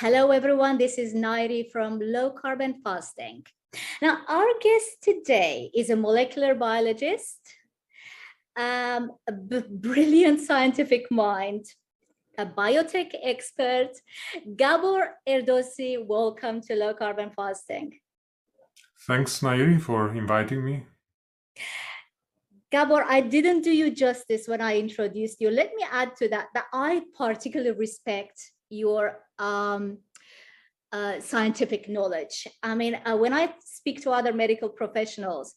Hello, everyone. This is Nayiri from Low Carb and Fasting. Now, our guest today is a molecular biologist, a brilliant scientific mind, a biotech expert, Gabor Erdosi. Welcome to Low Carb and Fasting. Thanks, Nayiri, for inviting me. Gabor, I didn't do you justice when I introduced you. Let me add to that I particularly respect your scientific knowledge. I mean, when I speak to other medical professionals,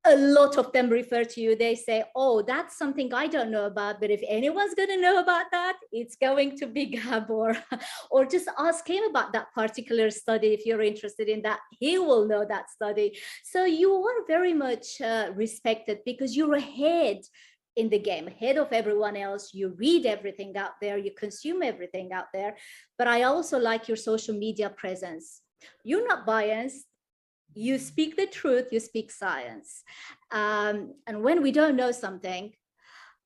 a lot of them refer to you. They say, oh, that's something I don't know about, but if anyone's going to know about that, it's going to be Gabor. Or just ask him about that particular study. If you're interested in that, he will know that study. So you are very much respected because you're ahead in the game, ahead of everyone else. You read everything out there, you consume everything out there. But I also like your social media presence. You're not biased. You speak the truth, you speak science. And when we don't know something,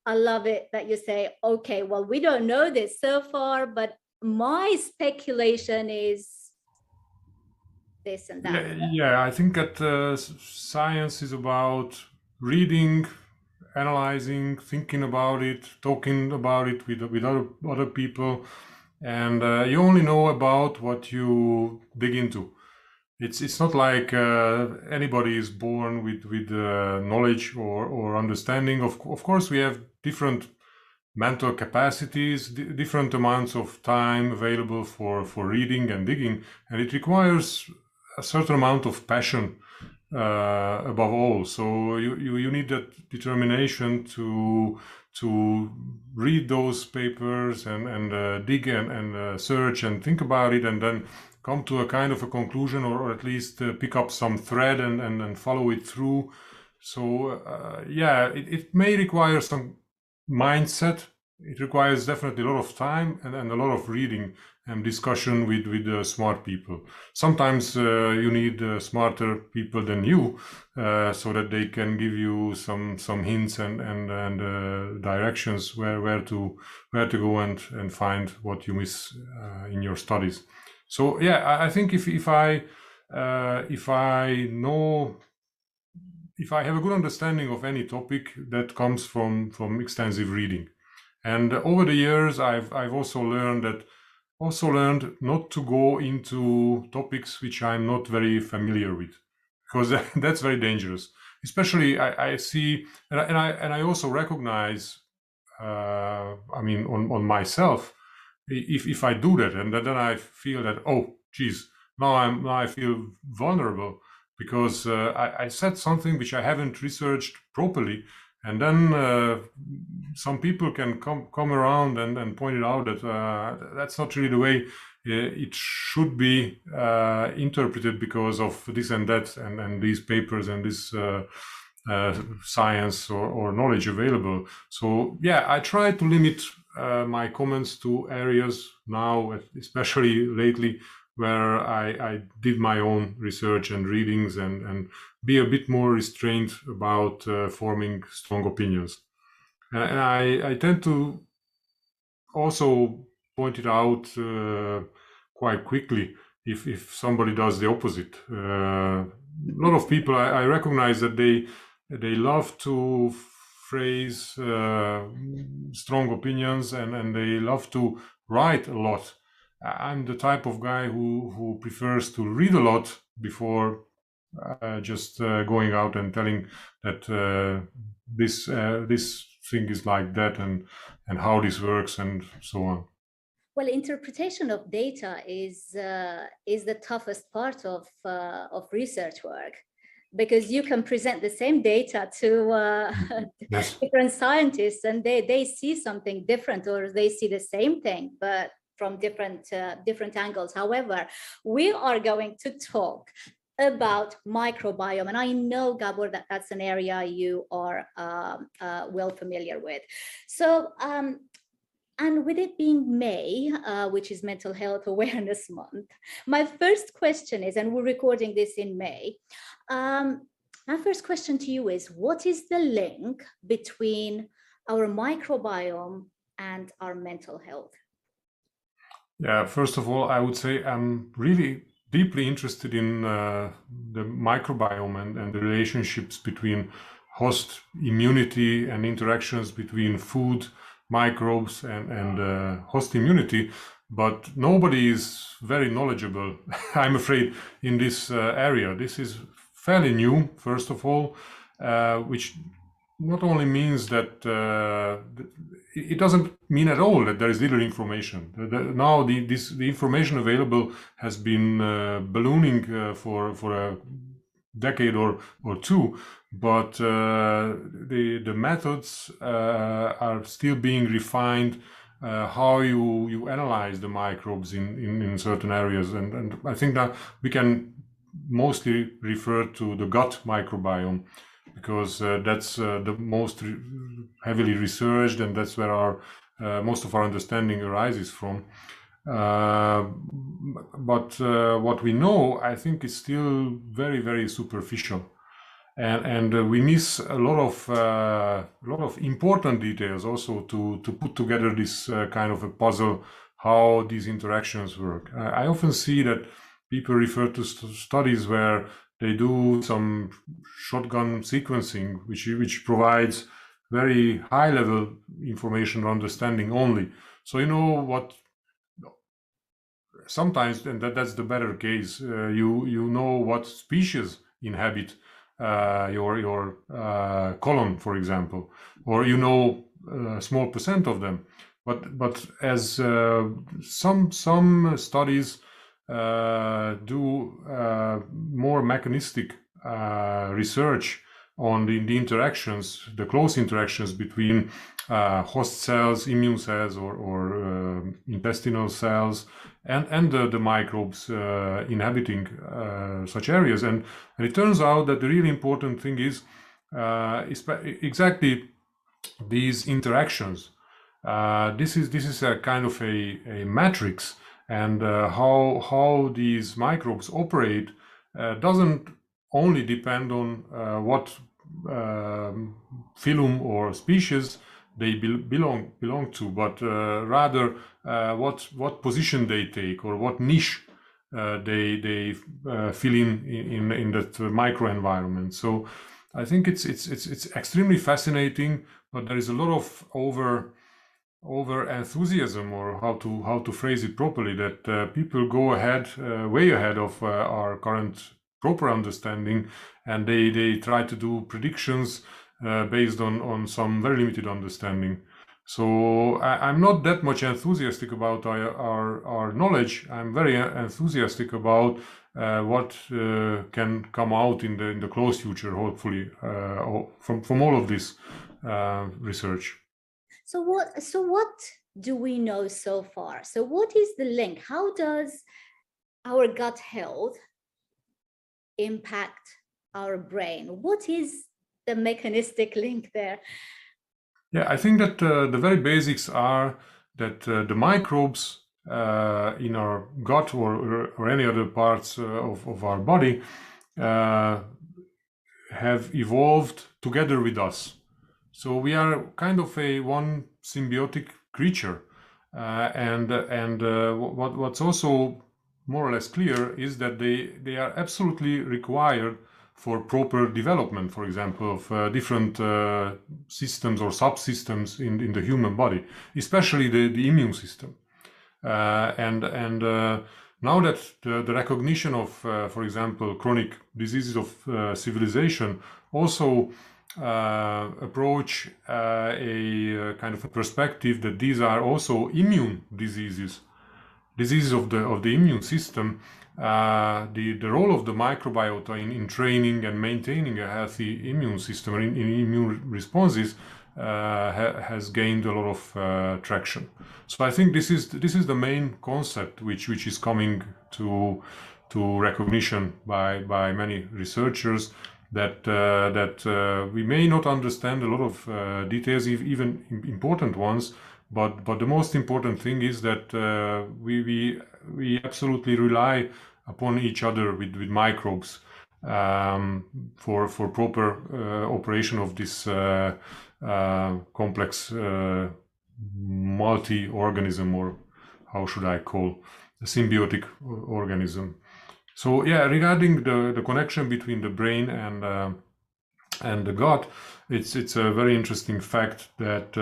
I love it that you say, okay, well, we don't know this so far, but my speculation is this and that. Yeah, I think that science is about reading, analyzing, thinking about it, talking about it with other people. And you only know about what you dig into. It's not like anybody is born with knowledge or understanding. Of course, we have different mental capacities, different amounts of time available for reading and digging, and it requires a certain amount of passion above all. So you need that determination to read those papers and dig and search and think about it, and then come to a kind of a conclusion, or at least pick up some thread and follow it through. So yeah, it may require some mindset. It requires definitely a lot of time and a lot of reading and discussion with smart people. Sometimes you need smarter people than you, so that they can give you some hints and directions where to go and find what you miss in your studies. So yeah, I think if I have a good understanding of any topic, that comes from extensive reading. And over the years, I've also learned not to go into topics which I'm not very familiar with, because that's very dangerous. Especially I see, and I also recognize, I mean, on myself, if I do that, and then I feel that, oh, geez, now I feel vulnerable because I said something which I haven't researched properly, and then some people can come around and point it out that that's not really the way it should be interpreted because of this and that and these papers and this science or knowledge available. So yeah, I try to limit my comments to areas now, especially lately, where I did my own research and readings and be a bit more restrained about forming strong opinions. And I tend to also point it out quite quickly if somebody does the opposite. A lot of people, I recognize that they love to phrase strong opinions and they love to write a lot. I'm the type of guy who prefers to read a lot before just going out and telling that this thing is like that and how this works and so on. Well, interpretation of data is the toughest part of research work, because you can present the same data to Yes. different scientists and they see something different, or they see the same thing, but from different angles. However, we are going to talk about microbiome, and I know, Gabor, that that's an area you are well familiar with. So and with it being May, which is Mental Health Awareness Month, my first question is, and we're recording this in May, my first question to you is, what is the link between our microbiome and our mental health? Yeah, first of all, I would say I'm really deeply interested in the microbiome and the relationships between host immunity and interactions between food, microbes, and host immunity. But nobody is very knowledgeable, I'm afraid, in this area. This is fairly new, first of all, which not only means that it doesn't mean at all that there is little information. Now the information available has been ballooning for a decade or two, but the methods are still being refined. How you analyze the microbes in certain areas, and I think that we can mostly refer to the gut microbiome, because that's the most heavily researched, and that's where our most of our understanding arises from. But what we know, I think, is still very, very superficial, and we miss a lot of important details also to put together this kind of a puzzle, how these interactions work. I often see that people refer to studies where they do some shotgun sequencing, which provides very high level information or understanding only. So you know what, sometimes, and that's the better case, you know what species inhabit your colon, for example, or you know a small percent of them. But as some studies do more mechanistic research on the interactions, the close interactions between host cells, immune cells, or intestinal cells, and the microbes inhabiting such areas. And it turns out that the really important thing is exactly these interactions. This is a kind of a matrix, and how these microbes operate doesn't only depend on what phylum or species they belong to, but rather what position they take, or what niche they fill in that microenvironment. So I think it's extremely fascinating, but there is a lot of over enthusiasm, or how to phrase it properly, that people go ahead, way ahead of our current proper understanding, and they try to do predictions based on some very limited understanding. So I'm not that much enthusiastic about our knowledge. I'm very enthusiastic about what can come out in the close future, hopefully, from all of this research. So what do we know so far? So what is the link? How does our gut health impact our brain? What is the mechanistic link there? Yeah, I think that the very basics are that the microbes in our gut, or any other parts of our body have evolved together with us. So we are kind of a one symbiotic creature, and what's also more or less clear is that they are absolutely required for proper development, for example, of different systems or subsystems in the human body, especially the immune system. And now that the recognition of, for example, chronic diseases of civilization also approach a kind of a perspective that these are also immune diseases of the immune system. The role of the microbiota in training and maintaining a healthy immune system, or in immune responses, has gained a lot of traction. So I think this is the main concept which is coming to recognition by many researchers, that we may not understand a lot of details, even important ones, but the most important thing is that we absolutely rely upon each other with microbes for proper operation of this complex multi-organism, or how should I call, a symbiotic organism. So yeah, regarding the connection between the brain and the gut, it's a very interesting fact that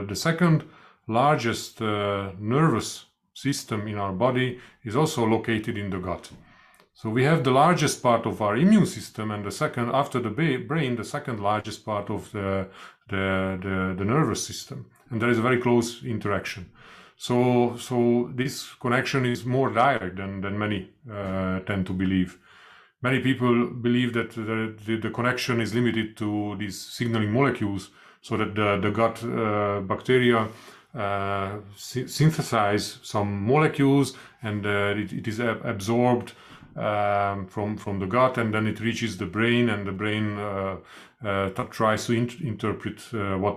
the second largest nervous system in our body is also located in the gut. So we have the largest part of our immune system, and the second, after the brain, the second largest part of the nervous system, and there is a very close interaction. So this connection is more direct than many tend to believe. Many people believe that the connection is limited to these signaling molecules, so that the gut bacteria synthesize some molecules, and it is absorbed from the gut, and then it reaches the brain, and the brain tries to interpret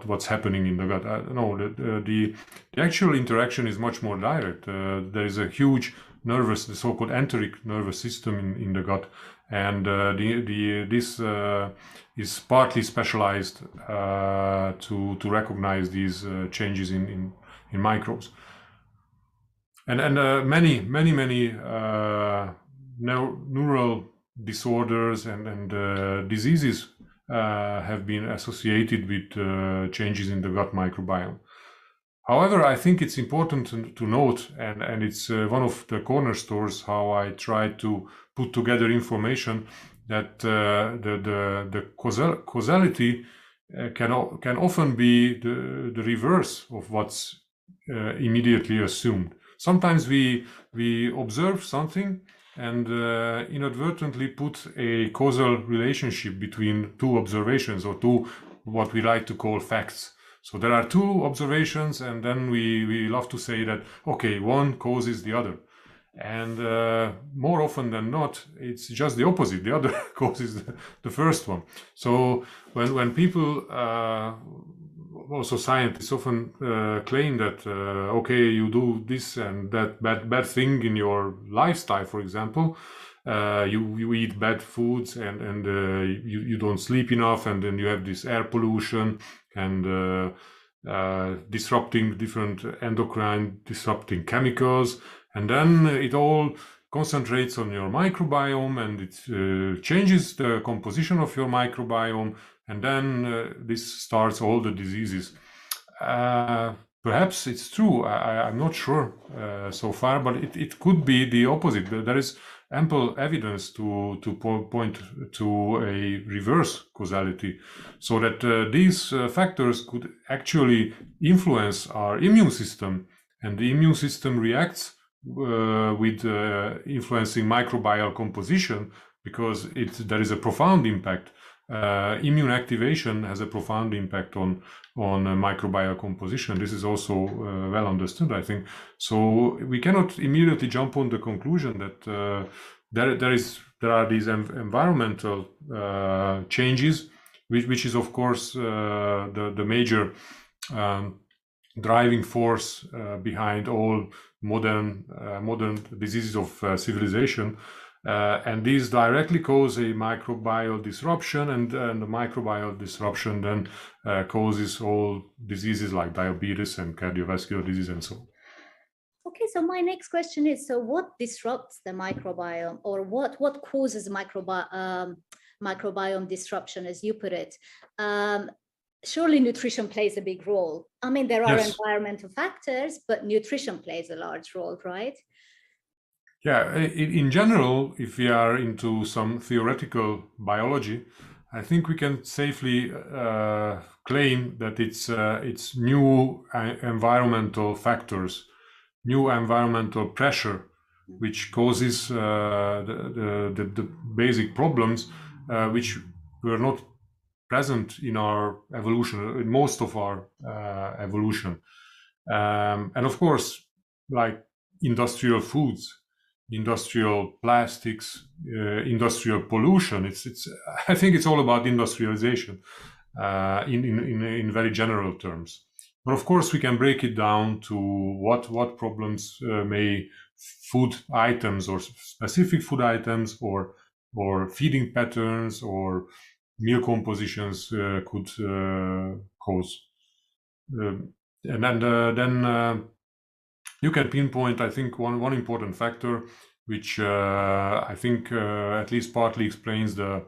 what's happening in the gut. No, the actual interaction is much more direct. There is a huge nervous, the so-called enteric nervous system in the gut, and this is partly specialized to recognize these changes in microbes. And many neural disorders and diseases have been associated with changes in the gut microbiome. However, I think it's important to note, and it's one of the cornerstones how I try to put together information, that the causality can often be the reverse of what's immediately assumed. Sometimes we observe something and inadvertently put a causal relationship between two observations, or two what we like to call facts. So there are two observations, and then we love to say that, okay, one causes the other. And more often than not, it's just the opposite. The other causes the first one. So when people, also scientists, often claim that, okay, you do this and that bad thing in your lifestyle, for example, you eat bad foods, and you don't sleep enough, and then you have this air pollution, and disrupting different endocrine disrupting chemicals, and then it all concentrates on your microbiome, and it changes the composition of your microbiome, and then this starts all the diseases. Perhaps it's true. I'm not sure so far, but it could be the opposite. There is ample evidence to point to a reverse causality, so that these factors could actually influence our immune system, and the immune system reacts with influencing microbial composition, because there is a profound impact. Immune activation has a profound impact on microbial composition. This is also well understood, I think. So we cannot immediately jump on the conclusion that there are these environmental changes, which is of course the major driving force behind all modern diseases of civilization. And these directly cause a microbial disruption, and the microbial disruption then causes all diseases like diabetes and cardiovascular disease and so on. Okay, so my next question is, so what disrupts the microbiome, or what causes microbiome disruption, as you put it? Surely nutrition plays a big role. I mean, there are environmental factors, but nutrition plays a large role, right? Yeah, in general, if we are into some theoretical biology, I think we can safely claim that it's new environmental factors, new environmental pressure, which causes the basic problems which were not present in our evolution, in most of our evolution. And of course, like industrial foods, industrial plastics, industrial pollution, I think it's all about industrialization in very general terms. But of course, we can break it down to what problems may food items, or specific food items, or feeding patterns, or meal compositions could cause. And then you can pinpoint, I think, one important factor, which I think at least partly explains the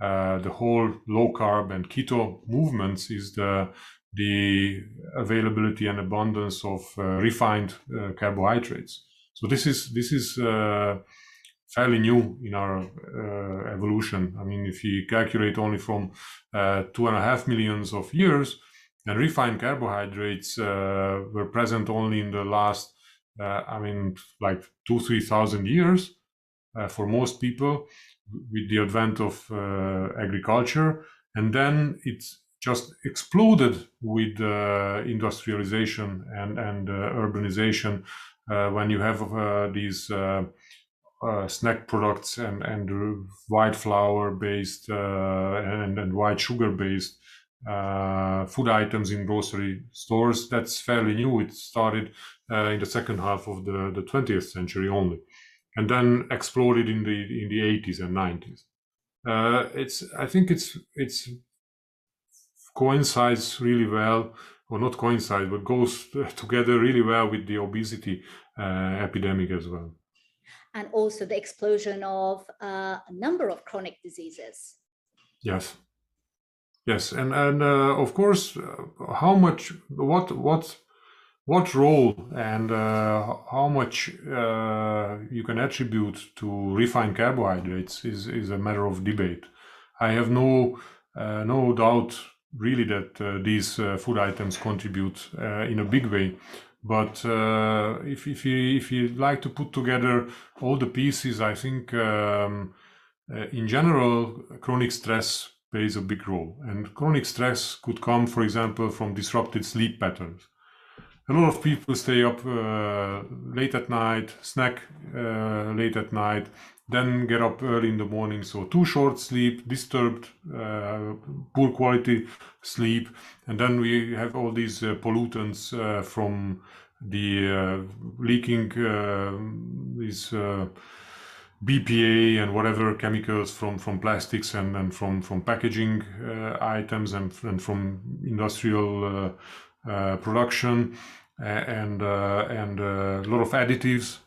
whole low carb and keto movements, is the availability and abundance of refined carbohydrates. So this is fairly new in our evolution. I mean, if you calculate only from 2.5 million of years, then refined carbohydrates were present only in the last, like 2,000-3,000 years for most people, with the advent of agriculture. And then it's just exploded with industrialization and urbanization, when you have these snack products and white flour based and white sugar based food items in grocery stores. That's fairly new. It started in the second half of the 20th century only, and then exploded in the 80s and 90s. I think it's coincides really well, or not coincides, but goes together really well with the obesity epidemic as well. And also the explosion of a number of chronic diseases. Yes. Yes, and of course, how much, what role and how much you can attribute to refined carbohydrates is a matter of debate. I have no doubt really that these food items contribute in a big way. But if you like to put together all the pieces, I think in general, chronic stress plays a big role. And chronic stress could come, for example, from disrupted sleep patterns. A lot of people stay up late at night, snack late at night, then get up early in the morning. So too short sleep, disturbed, poor quality sleep. And then we have all these pollutants from the leaking these BPA and whatever chemicals from plastics and from packaging items and from industrial production and a lot of additives,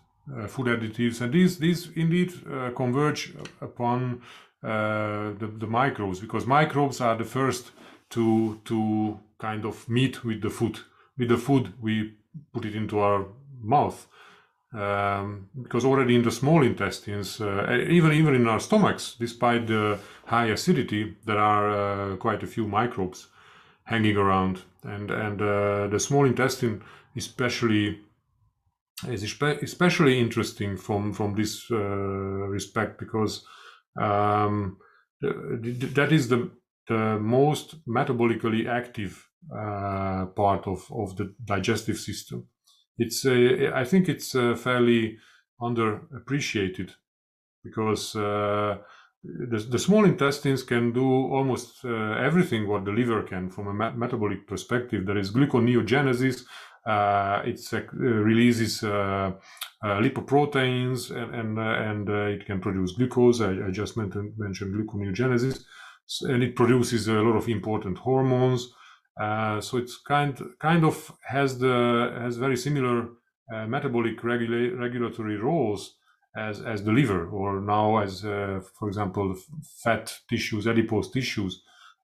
food additives, and these indeed converge upon the microbes, because microbes are the first to kind of meet with the food. With the food, we put it into our mouth. Because already in the small intestines, even in our stomachs, despite the high acidity, there are quite a few microbes hanging around, and the small intestine is especially interesting from this respect, because that is the most metabolically active part of the digestive system. I think it's fairly underappreciated, because the small intestines can do almost everything what the liver can from a metabolic perspective. There is gluconeogenesis. It releases lipoproteins and it can produce glucose. I just mentioned gluconeogenesis, and it produces a lot of important hormones. So it's kind of has very similar metabolic regulatory roles as the liver, or now as for example fat tissues, adipose tissues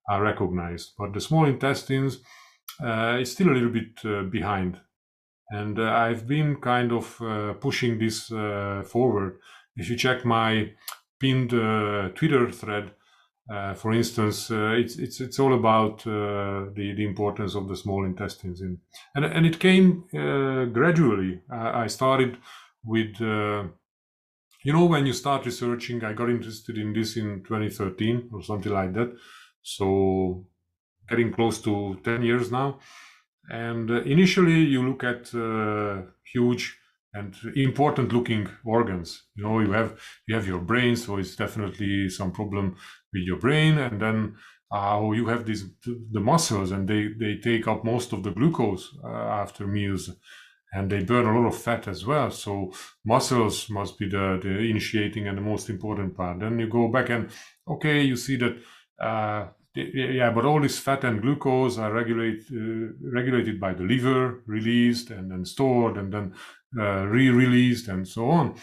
are recognized. But the small intestines is still a little bit behind, and I've been kind of pushing this forward. If you check my pinned Twitter thread, for instance, it's all about the importance of the small intestines, and it came gradually. I started with when you start researching, I got interested in this in 2013 or something like that. So getting close to 10 years now. And initially you look at huge and important looking organs. You have your brain, so it's definitely some problem with your brain. And then you have the muscles, and they take up most of the glucose after meals, and they burn a lot of fat as well. So muscles must be the initiating and the most important part. Then you go back and you see that but all this fat and glucose are regulated by the liver, released and then stored, and then re-released and so on.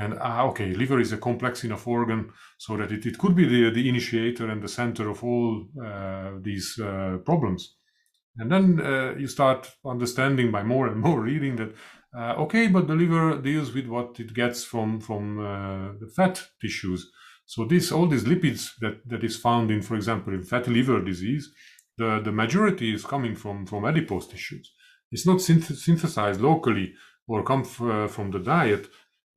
And okay, liver is a complex enough organ so that it could be the initiator and the center of all these problems. And then you start understanding by more and more reading that, okay, but the liver deals with what it gets from the fat tissues. So all these lipids that is found in, for example, in fatty liver disease, the majority is coming from adipose tissues. It's not synthesized locally or come from the diet,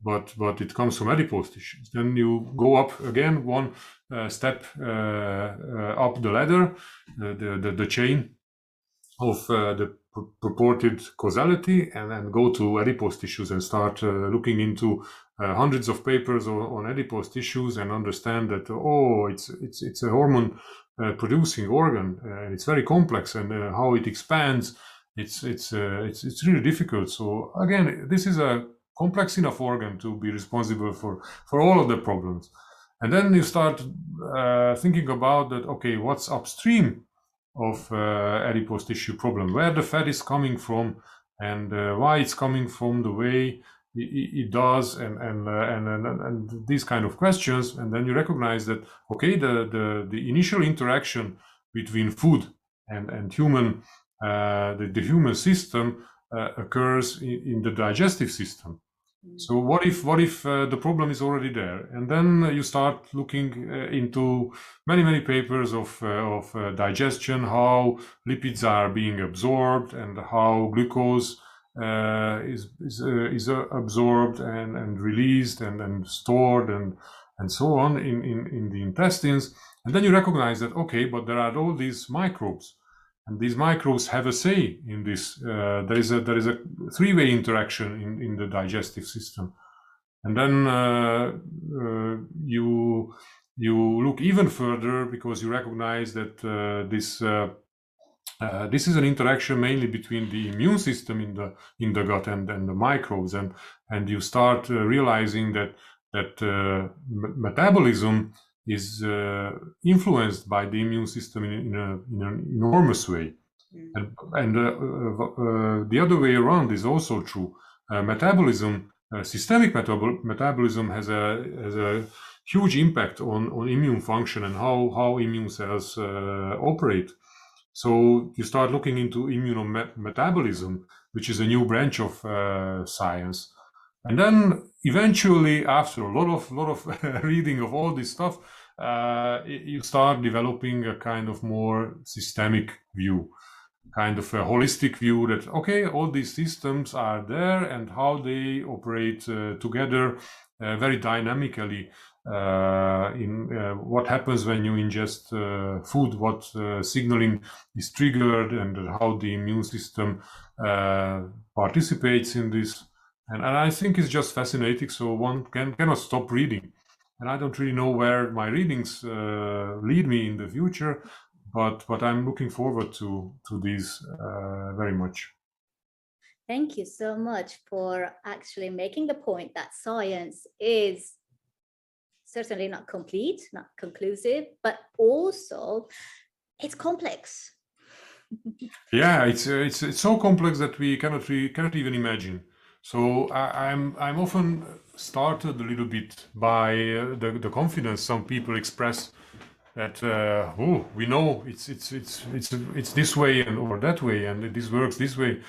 but it comes from adipose tissues. Then you go up again one step up the ladder, the chain of the purported causality, and then go to adipose tissues and start looking into hundreds of papers on adipose tissues and understand that, oh, it's a hormone producing organ, and it's very complex, and how it expands, it's really difficult. So again, this is a complex enough organ to be responsible for all of the problems. And then you start thinking about that, okay, what's upstream of adipose tissue problem, where the fat is coming from, and why it's coming from the way it does, and these kind of questions. And then you recognize that, okay, the initial interaction between food and human, the human system occurs in the digestive system. So what if the problem is already there? And then you start looking into many papers of digestion, how lipids are being absorbed, and how glucose is absorbed and released and stored and so on in the intestines. And then you recognize that, okay, but there are all these microbes. And these microbes have a say in this. There is a three-way interaction in the digestive system. And then you look even further, because you recognize that this is an interaction mainly between the immune system in the gut and the microbes, and you start realizing that metabolism is influenced by the immune system in an enormous way. And the other way around is also true. Metabolism, systemic metabolism has a huge impact on immune function and how immune cells operate. So you start looking into immunometabolism, which is a new branch of science. And then eventually, after a lot of reading of all this stuff, you start developing a kind of more systemic view, kind of a holistic view that, okay, all these systems are there and how they operate together very dynamically in what happens when you ingest food, what signaling is triggered, and how the immune system participates in this. And I think it's just fascinating, so one cannot stop reading. And I don't really know where my readings lead me in the future, but I'm looking forward to these very much. Thank you so much for actually making the point that science is certainly not complete, not conclusive, but also it's complex. Yeah, it's so complex that we cannot even imagine. So I'm often startled a little bit by the confidence some people express that oh, we know it's this way or that way, and this works this way.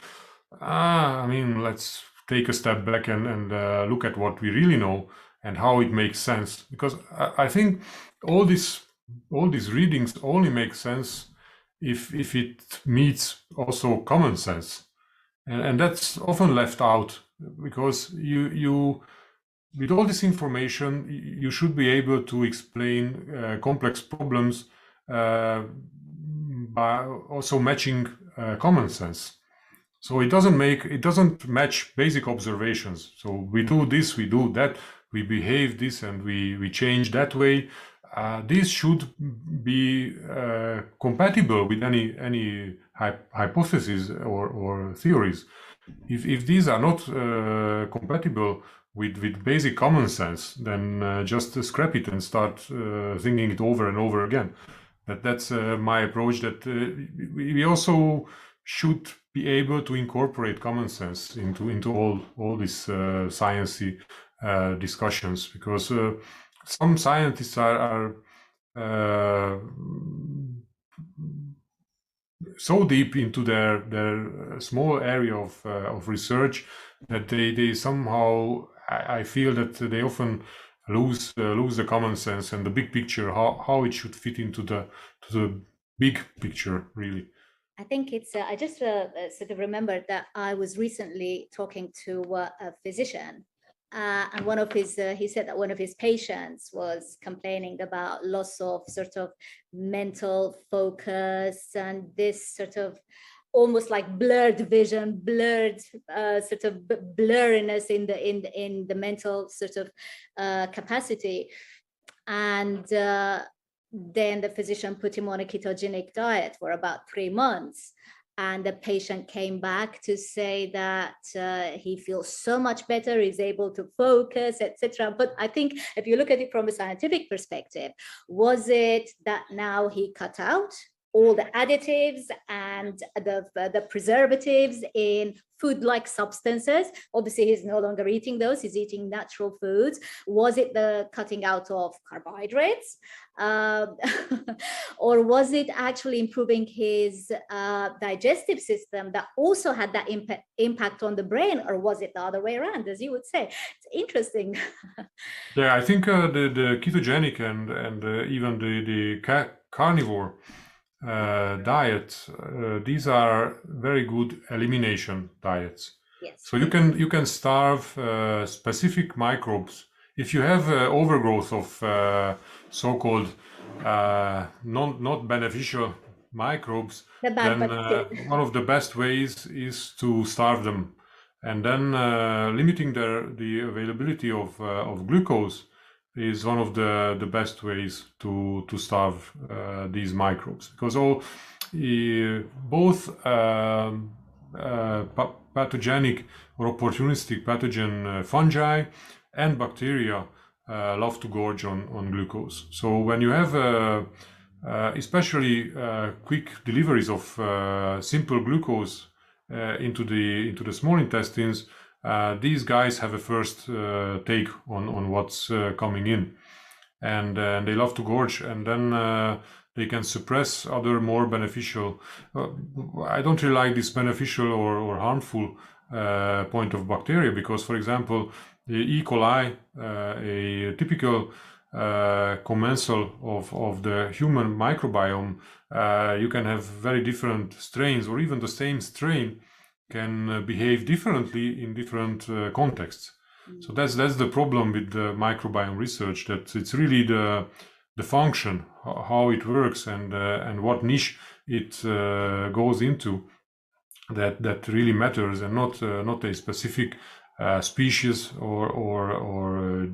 I mean, let's take a step back and look at what we really know and how it makes sense. Because I think all these readings only make sense if it meets also common sense, and that's often left out, because you with all this information you should be able to explain complex problems by also matching common sense. So it doesn't match basic observations. So we do this, we do that, we behave this, and we change that way. These should be compatible with any hypothesis or theories. If these are not compatible with basic common sense, then just scrap it and start thinking it over and over again. That's my approach. That we also should be able to incorporate common sense into all these sciencey discussions, because some scientists are so deep into their small area of research that they somehow, I feel that they often lose the common sense and the big picture, how it should fit into the big picture, really. I think it's, I just sort of remembered that I was recently talking to a physician, and one of his, he said that one of his patients was complaining about loss of sort of mental focus and this sort of almost like blurred vision, blurred sort of blurriness in the mental sort of capacity. And then the physician put him on a ketogenic diet for about 3 months. And the patient came back to say that he feels so much better, he's able to focus, etc. But I think if you look at it from a scientific perspective, was it that now he cut out all the additives and the preservatives in food-like substances? Obviously, he's no longer eating those, he's eating natural foods. Was it the cutting out of carbohydrates? Or was it actually improving his digestive system that also had that impact on the brain? Or was it the other way around, as you would say? It's interesting. Yeah, I think the ketogenic and even the carnivore diet, these are very good elimination diets. Yes. So you can starve specific microbes. If you have overgrowth of so-called not beneficial microbes, then one of the best ways is to starve them, and then limiting the availability of glucose is one of the best ways to starve these microbes, because both pathogenic or opportunistic pathogen fungi and bacteria love to gorge on glucose. So when you have especially quick deliveries of simple glucose into the small intestines, these guys have a first take on what's coming in, and they love to gorge, and then they can suppress other more beneficial. I don't really like this beneficial or harmful point of bacteria, because, for example, the E. coli, a typical commensal of the human microbiome, you can have very different strains, or even the same strain can behave differently in different contexts. So that's the problem with the microbiome research, that it's really the function, how it works, and what niche it goes into, that really matters, and not a specific species or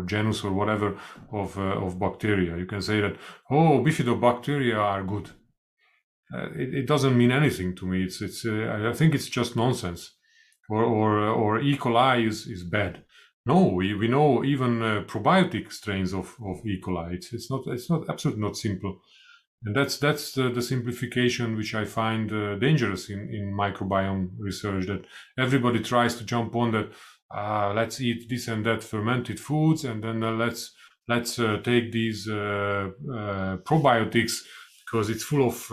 genus or whatever of bacteria. You can say that, oh, bifidobacteria are good. It doesn't mean anything to me. I think it's just nonsense. Or E. coli is bad. No, we know even probiotic strains of E. coli. It's not absolutely not simple, and that's the simplification which I find dangerous in microbiome research. That everybody tries to jump on that. Let's eat this and that fermented foods, and then let's take these probiotics, because it's full of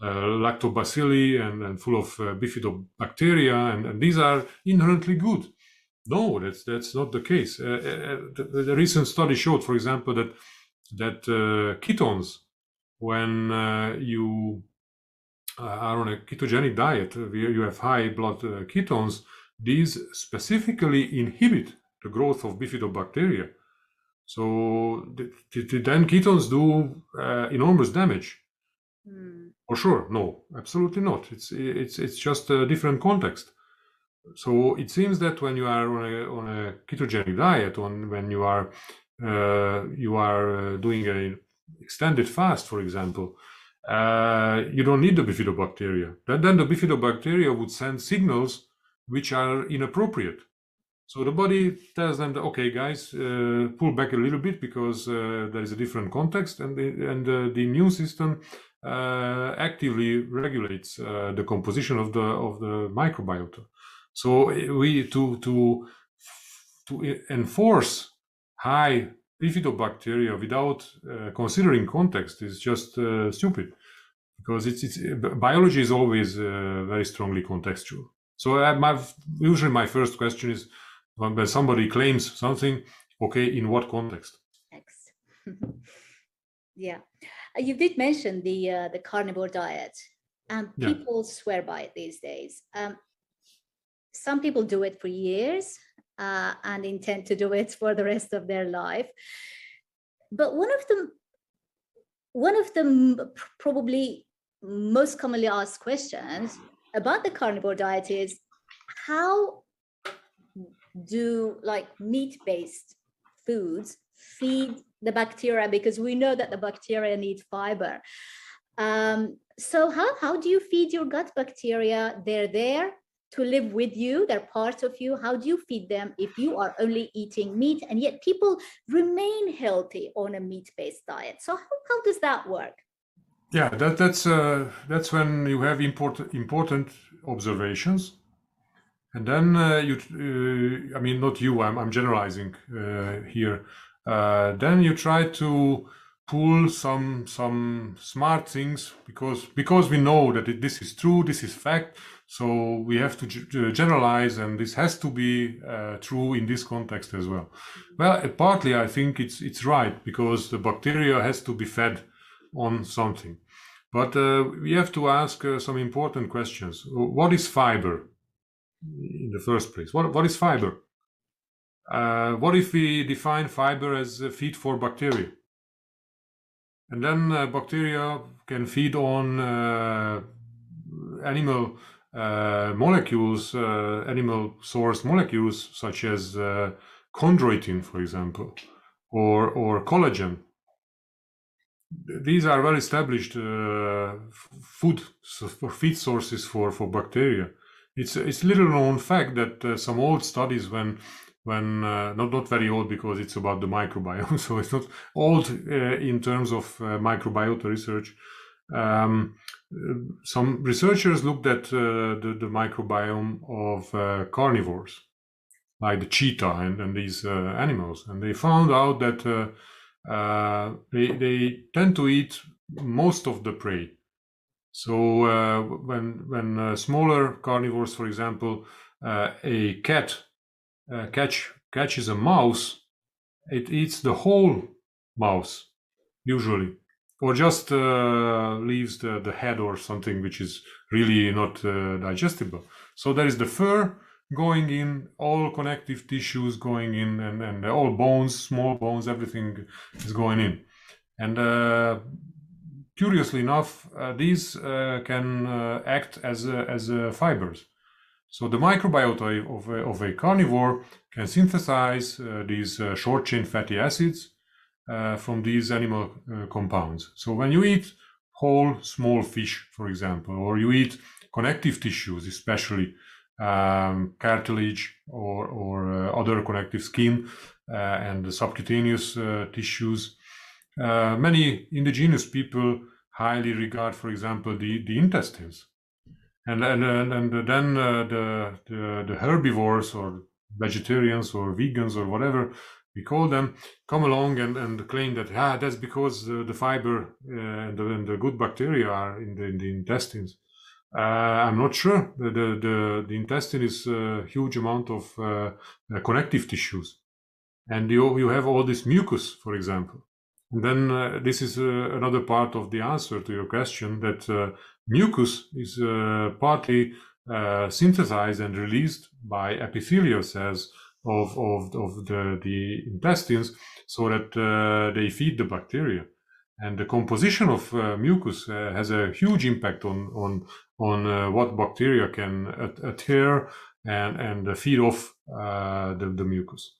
lactobacilli and full of bifidobacteria, and these are inherently good. No, that's not the case. The recent study showed, for example, that ketones, when you are on a ketogenic diet where you have high blood ketones, these specifically inhibit the growth of bifidobacteria. So then ketones do enormous damage. For sure, no, absolutely not. It's just a different context. So it seems that when you are on a ketogenic diet, when you are doing an extended fast, for example, you don't need the bifidobacteria. Then the bifidobacteria would send signals which are inappropriate. So the body tells them that, okay, guys, pull back a little bit, because there is a different context, and the immune system actively regulates the composition of the microbiota. So we to enforce high bifidobacteria without considering context is just stupid, because it's biology is always very strongly contextual. So usually my first question is, when somebody claims something, okay, in what context? Thanks. Yeah, you did mention the carnivore diet, and people swear by it these days. Some people do it for years and intend to do it for the rest of their life. But one of the probably most commonly asked questions about the carnivore diet is, how do like meat-based foods feed the bacteria? Because we know that the bacteria need fiber. So how do you feed your gut bacteria? They're there to live with you. They're part of you. How do you feed them if you are only eating meat, and yet people remain healthy on a meat-based diet? So how does that work? Yeah, that's when you have important observations, and then I mean, not you. I'm generalizing here. Then you try to pull some smart things, because we know that this is true, this is fact. So we have to generalize, and this has to be true in this context as well. Well, partly I think it's right, because the bacteria has to be fed on something. But we have to ask some important questions. What is fiber in the first place? What is fiber? What if we define fiber as feed for bacteria? And then bacteria can feed on animal molecules, animal source molecules, such as chondroitin, for example, or collagen. These are well established feed sources for bacteria. It's a little known fact that some old studies, when not very old, because it's about the microbiome, so it's not old in terms of microbiota research. Some researchers looked at the microbiome of carnivores, like the cheetah and these animals, and they found out that they tend to eat most of the prey. So when smaller carnivores, for example, a cat catches a mouse, it eats the whole mouse usually, or just leaves the head or something, which is really not digestible. So there is the fur going in, all connective tissues going in, and all bones, small bones, everything is going in. And curiously enough, these can act as fibers. So the microbiota of a carnivore can synthesize these short chain fatty acids from these animal compounds. So when you eat whole small fish, for example, or you eat connective tissues, especially cartilage or other connective skin and the subcutaneous tissues, many indigenous people highly regard, for example, the intestines. And then the herbivores or vegetarians or vegans or whatever we call them come along and claim that that's because the fiber and the good bacteria are in the intestines. I'm not sure. The intestine is a huge amount of connective tissues, and you have all this mucus, for example. And then this is another part of the answer to your question, that mucus is partly synthesized and released by epithelial cells of the intestines, so that they feed the bacteria. And the composition of mucus has a huge impact on what bacteria can adhere and feed off the mucus.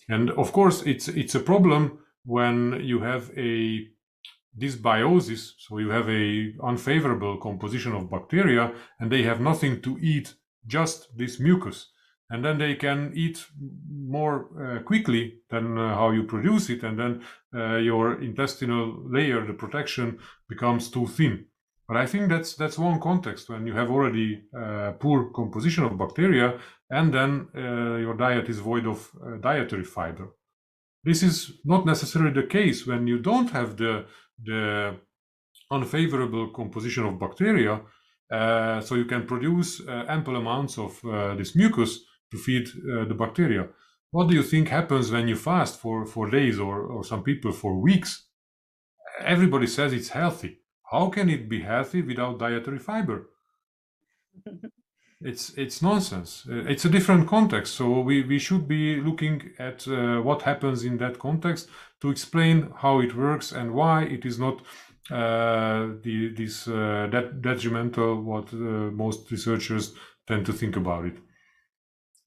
And of course, it's a problem when you have a dysbiosis, so you have a unfavorable composition of bacteria, and they have nothing to eat, just this mucus. and then they can eat more quickly than how you produce it, and then your intestinal layer, the protection, becomes too thin. But I think that's one context when you have already poor composition of bacteria, and then your diet is void of dietary fiber. This is not necessarily the case when you don't have the unfavorable composition of bacteria, so you can produce ample amounts of this mucus to feed the bacteria. What do you think happens when you fast for days, or some people for weeks? Everybody says it's healthy. How can it be healthy without dietary fiber? It's nonsense. It's a different context, so we should be looking at what happens in that context to explain how it works and why it is not detrimental, what most researchers tend to think about it.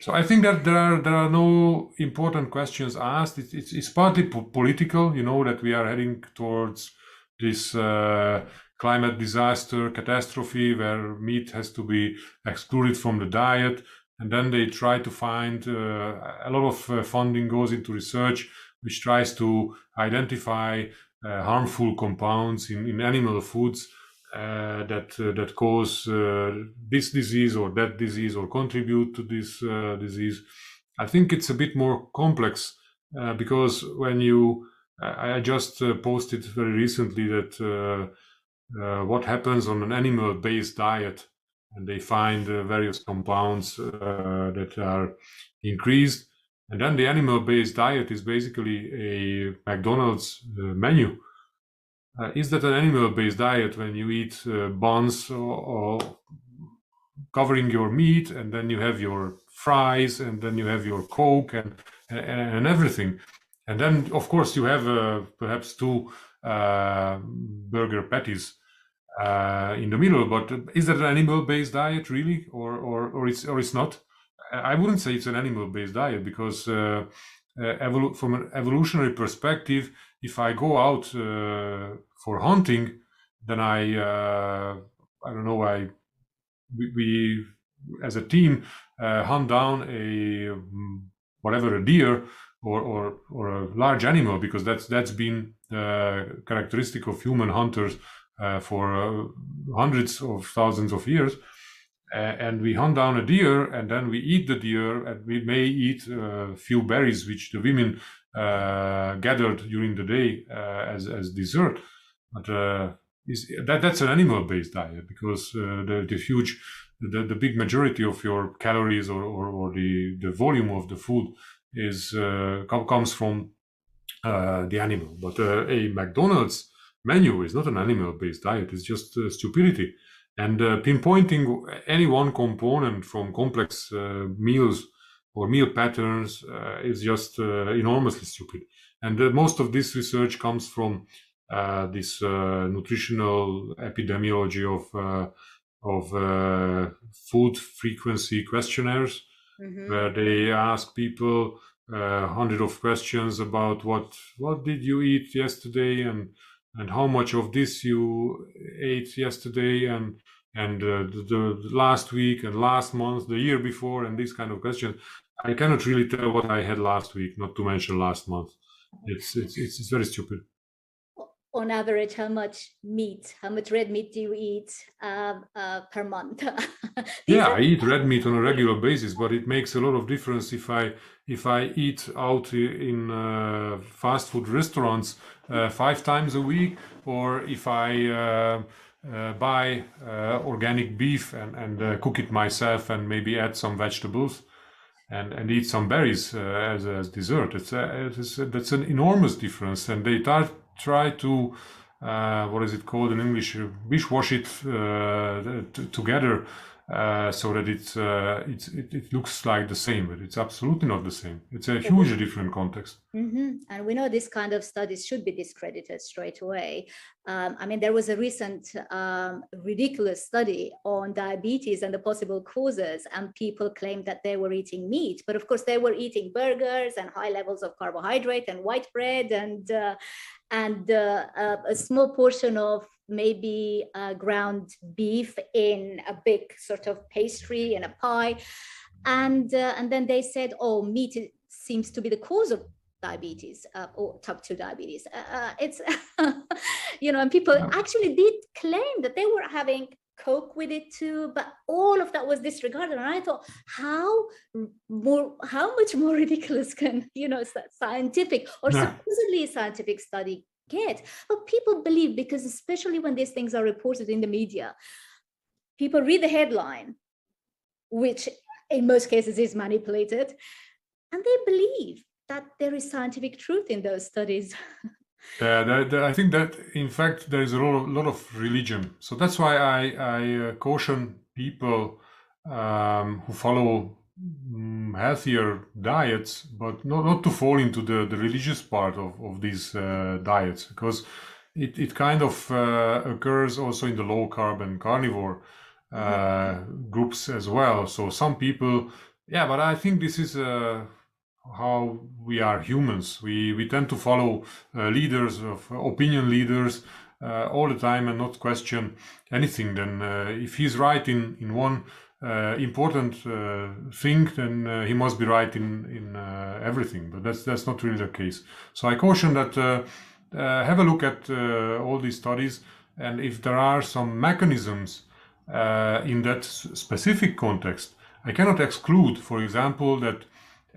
So I think that there are no important questions asked. It's partly political, that we are heading towards this climate disaster catastrophe where meat has to be excluded from the diet, and then they try to find a lot of funding goes into research which tries to identify harmful compounds in animal foods that cause this disease or that disease or contribute to this disease. I think it's a bit more complex because when I just posted very recently that what happens on an animal-based diet, and they find various compounds that are increased, and then the animal-based diet is basically a McDonald's menu. Is that an animal-based diet when you eat buns or covering your meat, and then you have your fries, and then you have your Coke and everything, and then of course you have perhaps two burger patties in the middle. But is that an animal-based diet really, or it's not? I wouldn't say it's an animal-based diet because from an evolutionary perspective, if I go out for hunting, then I don't know, we as a team hunt down a deer or a large animal, because that's been characteristic of human hunters for hundreds of thousands of years. And we hunt down a deer, and then we eat the deer, and we may eat a few berries which the women gathered during the day as dessert. But that's an animal-based diet, because the big majority of your calories or the volume of the food comes from the animal. But a McDonald's menu is not an animal-based diet. It's just stupidity. And pinpointing any one component from complex meals or meal patterns is just enormously stupid. And most of this research comes from this nutritional epidemiology of food frequency questionnaires, where they ask people hundreds of questions about what did you eat yesterday, and how much of this you ate yesterday, and the last week and last month, the year before, and these kind of questions. I cannot really tell what I had last week, not to mention last month. It's very stupid. On average, how much red meat do you eat per month? I eat red meat on a regular basis, but it makes a lot of difference if I eat out in fast food restaurants 5 times a week, or if I buy organic beef and cook it myself, and maybe add some vegetables and eat some berries as dessert. That's an enormous difference, and they try to what is it called in English? Wish-wash it together so that it looks like the same, but it's absolutely not the same. It's a hugely different context. And we know this kind of studies should be discredited straight away. There was a recent ridiculous study on diabetes and the possible causes, and people claimed that they were eating meat, but of course they were eating burgers and high levels of carbohydrate and white bread and a small portion of maybe ground beef in a big sort of pastry and a pie. And then they said, oh, meat seems to be the cause of diabetes or type 2 diabetes. It's, and people actually did claim that they were having Coke with it too, but all of that was disregarded. And I thought, how much more ridiculous can, scientific or supposedly scientific study get? But people believe, because especially when these things are reported in the media, people read the headline, which in most cases is manipulated, and they believe that there is scientific truth in those studies. I think that, in fact, there is a lot of religion. So that's why I caution people who follow healthier diets, but not to fall into the religious part of these diets, because it kind of occurs also in the low carb and carnivore groups as well. So some people, but I think this is how we are humans. We tend to follow leaders, opinion leaders all the time, and not question anything. Then if he's right in one important thing, then he must be right in everything. But that's not really the case. So I caution that have a look at all these studies, and if there are some mechanisms in that specific context, I cannot exclude, for example, that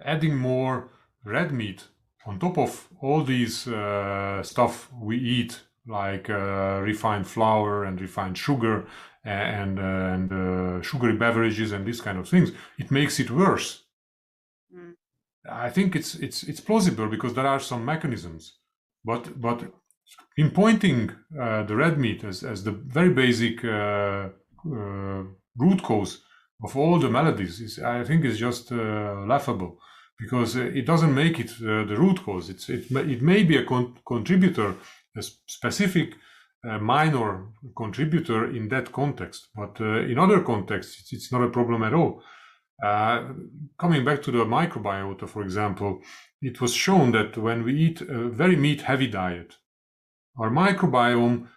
adding more red meat on top of all these stuff we eat, like refined flour and refined sugar and sugary beverages and these kind of things, it makes it worse. I think it's plausible because there are some mechanisms, but pinpointing the red meat as the very basic root cause of all the maladies I think is just laughable, because it doesn't make it the root cause. It may be a contributor, a specific minor contributor in that context, but in other contexts it's not a problem at all. Coming back to the microbiota, for example, it was shown that when we eat a very meat-heavy diet, our microbiome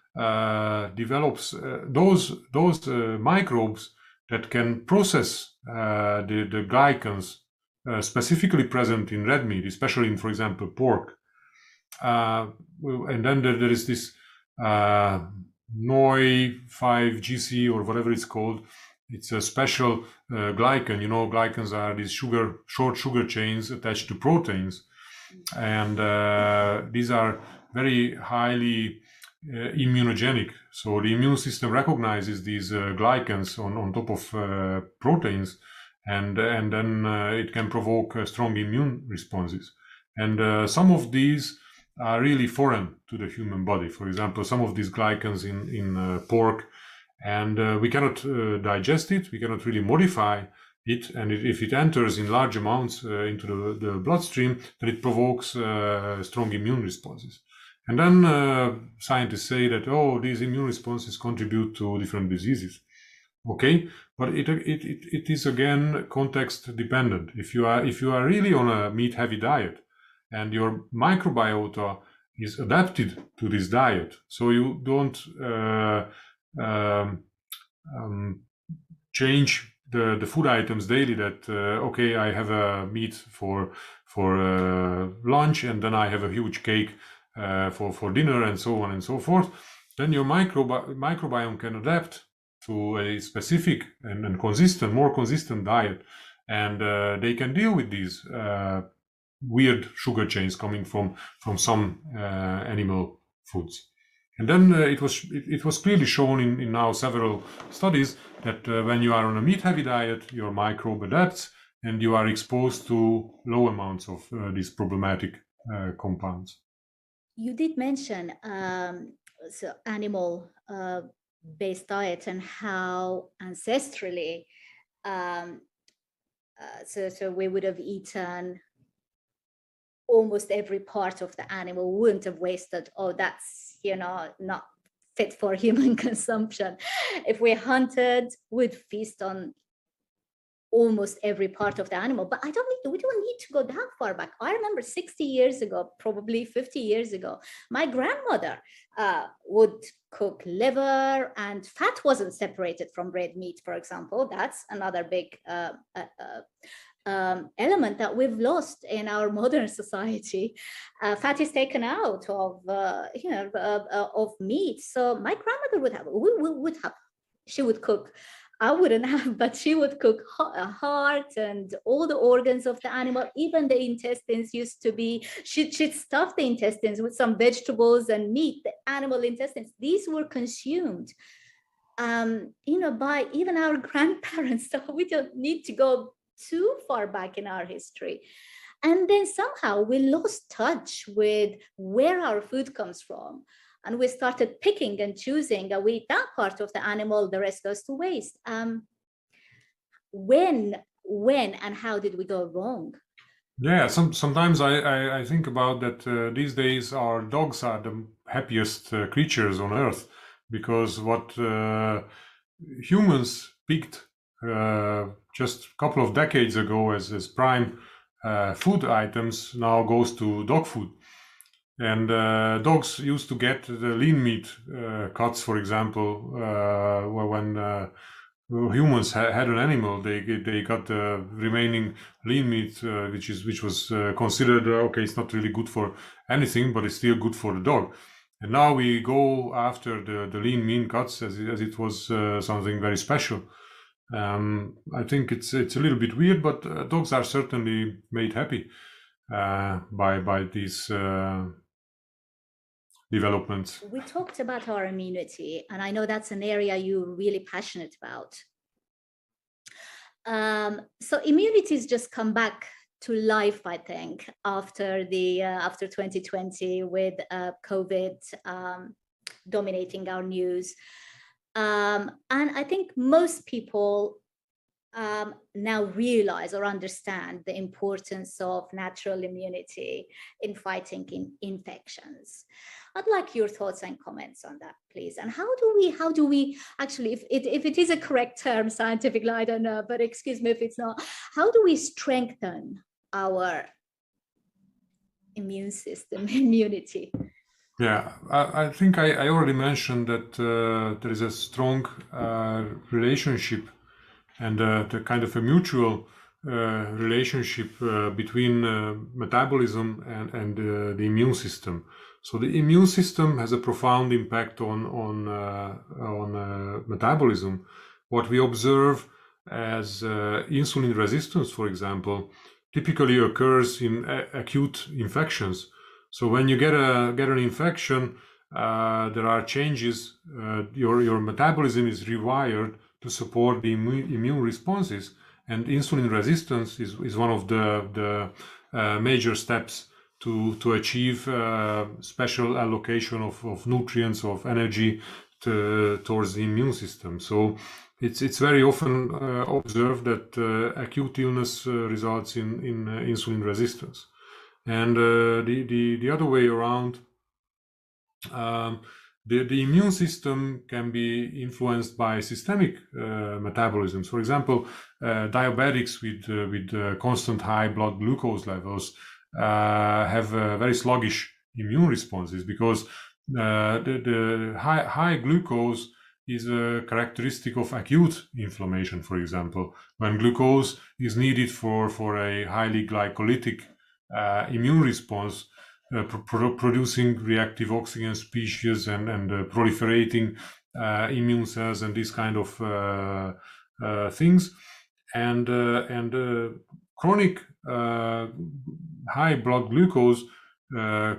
develops those microbes that can process the glycans specifically present in red meat, especially in, for example, pork. And then there is this NOI5GC or whatever it's called. It's a special glycan. Glycans are these short sugar chains attached to proteins. And these are very highly immunogenic. So the immune system recognizes these glycans on top of proteins, and then it can provoke strong immune responses. And some of these are really foreign to the human body. For example, some of these glycans in pork, and we cannot digest it. We cannot really modify it, and if it enters in large amounts into the bloodstream, then it provokes strong immune responses. And then scientists say that, these immune responses contribute to different diseases. Okay, but it is again context dependent. If you are really on a meat-heavy diet, and your microbiota is adapted to this diet, so you don't change the food items daily, that I have a meat for lunch, and then I have a huge cake for dinner, and so on and so forth, then your microbiome can adapt to a specific and more consistent diet, and they can deal with these weird sugar chains coming from some animal foods. And then it was clearly shown in now several studies that when you are on a meat-heavy diet, your microbe adapts, and you are exposed to low amounts of these problematic compounds. You did mention animal-based diet and how ancestrally, so we would have eaten almost every part of the animal, wouldn't have wasted. That's not fit for human consumption. If we hunted, we'd feast on almost every part of the animal. But we don't need to go that far back. I remember 60 years ago, probably 50 years ago, my grandmother would cook liver, and fat wasn't separated from red meat, for example. That's another big element that we've lost in our modern society. Fat is taken out of of meat. So my grandmother would have, she would cook. I wouldn't have, but she would cook heart and all the organs of the animal. Even the intestines used to be, she'd stuff the intestines with some vegetables and meat, the animal intestines. These were consumed, by even our grandparents. So we don't need to go too far back in our history. And then somehow we lost touch with where our food comes from. And we started picking and choosing. We eat that part of the animal, the rest goes to waste. When and how did we go wrong? Yeah, sometimes I think about that. These days, our dogs are the happiest creatures on earth, because what humans picked just a couple of decades ago as prime food items now goes to dog food. And dogs used to get the lean meat cuts, for example, when humans had an animal, they got the remaining lean meat, which was considered okay. It's not really good for anything, but it's still good for the dog. And now we go after the lean meat cuts as it was something very special. I think it's a little bit weird, but dogs are certainly made happy by these developments. We talked about our immunity, and I know that's an area you're really passionate about. So immunity's just come back to life, I think, after 2020 with COVID dominating our news. And I think most people now realize or understand the importance of natural immunity in fighting infections. I'd like your thoughts and comments on that, please. And how do we actually, if it is a correct term scientifically, I don't know, but excuse me if it's not, how do we strengthen our immune system, immunity? Yeah, I think I already mentioned that there is a strong relationship and the kind of a mutual relationship between metabolism and the immune system. So the immune system has a profound impact on metabolism. What we observe as insulin resistance, for example, typically occurs in acute infections. So when you get an infection, there are changes. Your metabolism is rewired to support the immune responses, and insulin resistance is one of the major steps to achieve special allocation of nutrients, of energy towards the immune system. So it's very often observed that acute illness results in insulin resistance, and the other way around. The immune system can be influenced by systemic metabolisms. For example, diabetics with constant high blood glucose levels have very sluggish immune responses, because the high glucose is a characteristic of acute inflammation. For example, when glucose is needed for a highly glycolytic immune response, producing reactive oxygen species and proliferating immune cells and these kind of things, and chronic high blood glucose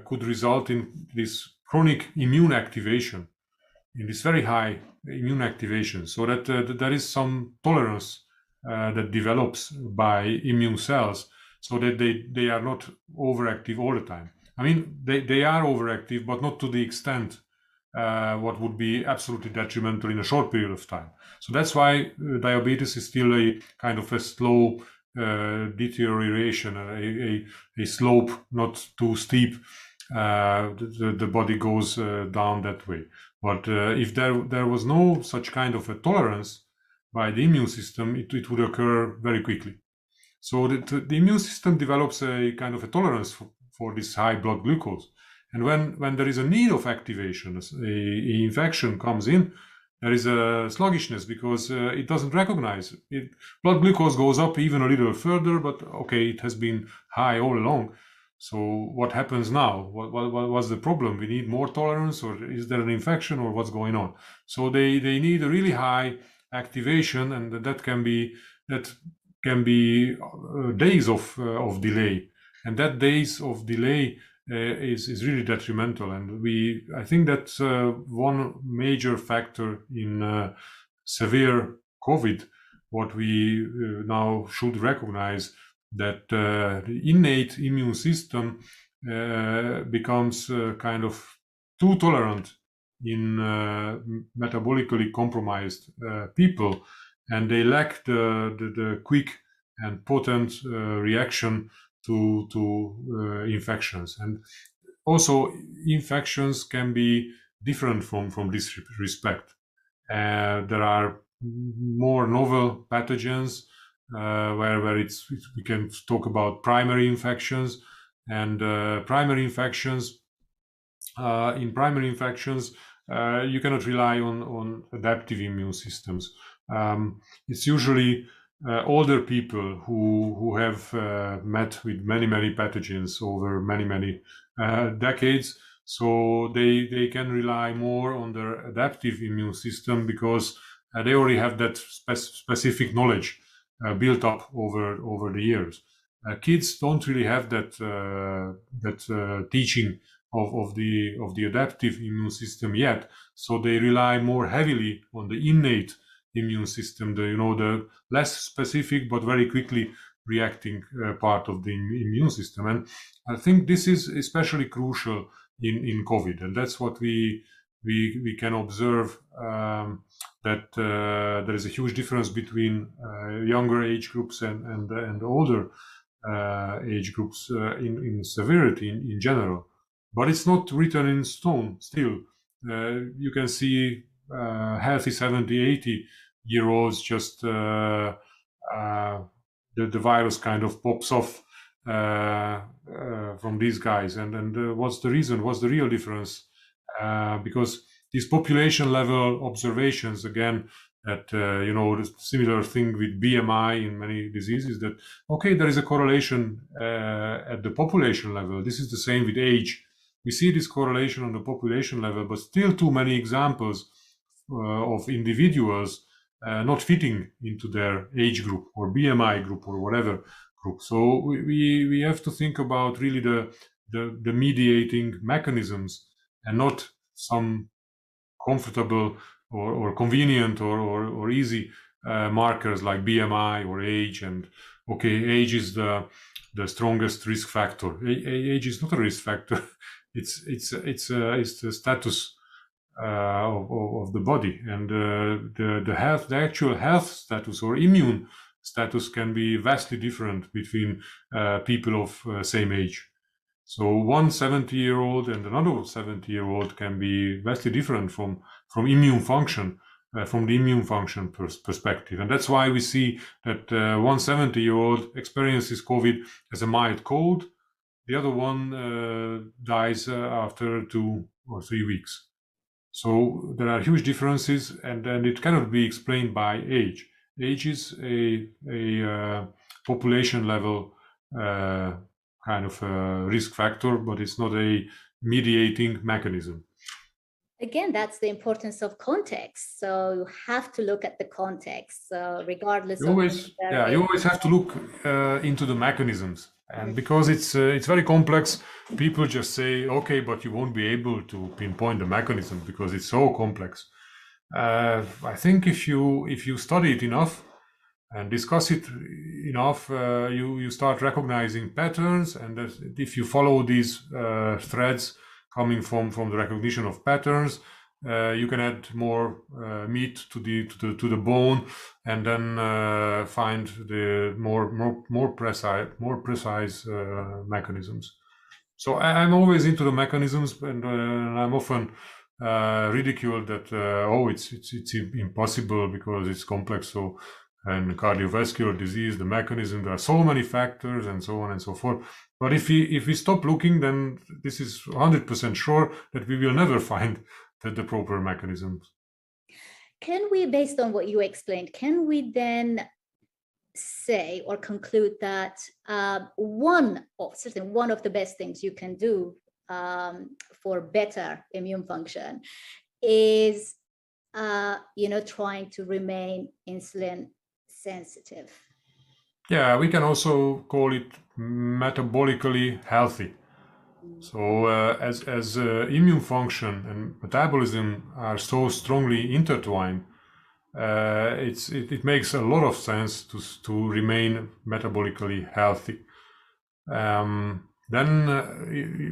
could result in this chronic immune activation, in this very high immune activation, so that there is some tolerance that develops by immune cells, so that they are not overactive all the time. I mean, they are overactive, but not to the extent what would be absolutely detrimental in a short period of time. So that's why diabetes is still a kind of a slow deterioration, a slope not too steep. The body goes down that way. But if there was no such kind of a tolerance, by the immune system, it would occur very quickly. So the immune system develops a kind of a tolerance for this high blood glucose. And when there is a need of activation, a infection comes in, there is a sluggishness because it doesn't recognize it. Blood glucose goes up even a little further, but okay, it has been high all along. So what happens now? What's the problem? We need more tolerance, or is there an infection, or what's going on? So they need a really high activation, and that can be days of delay, and that days of delay is really detrimental. And I think that's one major factor in severe COVID. What we now should recognize, that the innate immune system becomes kind of too tolerant in metabolically compromised people, and they lack the quick and potent reaction to infections. And also, infections can be different from this respect. There are more novel pathogens where we can talk about primary infections, and primary infections. In primary infections, you cannot rely on adaptive immune systems. It's usually older people who have met with many pathogens over many decades. So they can rely more on their adaptive immune system because they already have that specific knowledge built up over the years. Kids don't really have that teaching of the adaptive immune system yet, so they rely more heavily on the innate immune system, the less specific but very quickly reacting part of the immune system. And I think this is especially crucial in COVID, and that's what we can observe, that there is a huge difference between younger age groups and older age groups in severity in general. But it's not written in stone still. You can see healthy 70, 80-year-olds just the virus kind of pops off from these guys. And what's the reason? What's the real difference? Because these population level observations, again, that the similar thing with BMI in many diseases, that okay, there is a correlation at the population level. This is the same with age. We see this correlation on the population level, but still too many examples of individuals not fitting into their age group or BMI group or whatever group. So we have to think about really the mediating mechanisms, and not some comfortable or convenient or easy markers like BMI or age. And okay, age is the strongest risk factor. Age is not a risk factor. It's the status of the body, and the actual health status or immune status can be vastly different between people of same age. So one 70-year-old and another 70-year-old can be vastly different from immune function, from the immune function perspective. And that's why we see that one 70-year-old experiences COVID as a mild cold. The other one dies after 2 or 3 weeks. So there are huge differences, and it cannot be explained by age. Age is a population level kind of risk factor, but it's not a mediating mechanism. Again, that's the importance of context. So you have to look at the context, regardless you always have to look into the mechanisms. And because it's very complex, people just say, okay, but you won't be able to pinpoint the mechanism because it's so complex. I think if you study it enough and discuss it enough, you start recognizing patterns, and if you follow these threads coming from the recognition of patterns, you can add more meat to the bone, and then find the more precise mechanisms. So I'm always into the mechanisms, and I'm often ridiculed that it's impossible because it's complex. So, and cardiovascular disease, the mechanism, there are so many factors and so on and so forth. But if we stop looking, then this is 100% sure that we will never find the proper mechanisms. Can we, based on what you explained, can we then say or conclude that one of the best things you can do for better immune function is trying to remain insulin sensitive? Yeah, we can also call it metabolically healthy. So as immune function and metabolism are so strongly intertwined, it makes a lot of sense to remain metabolically healthy. Then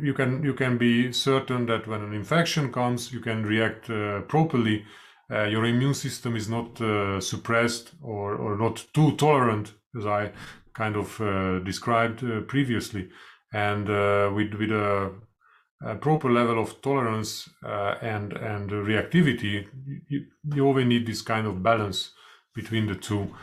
you can be certain that when an infection comes, you can react properly. Your immune system is not suppressed or not too tolerant, as I kind of described previously. And with a proper level of tolerance and reactivity, you always need this kind of balance between the two.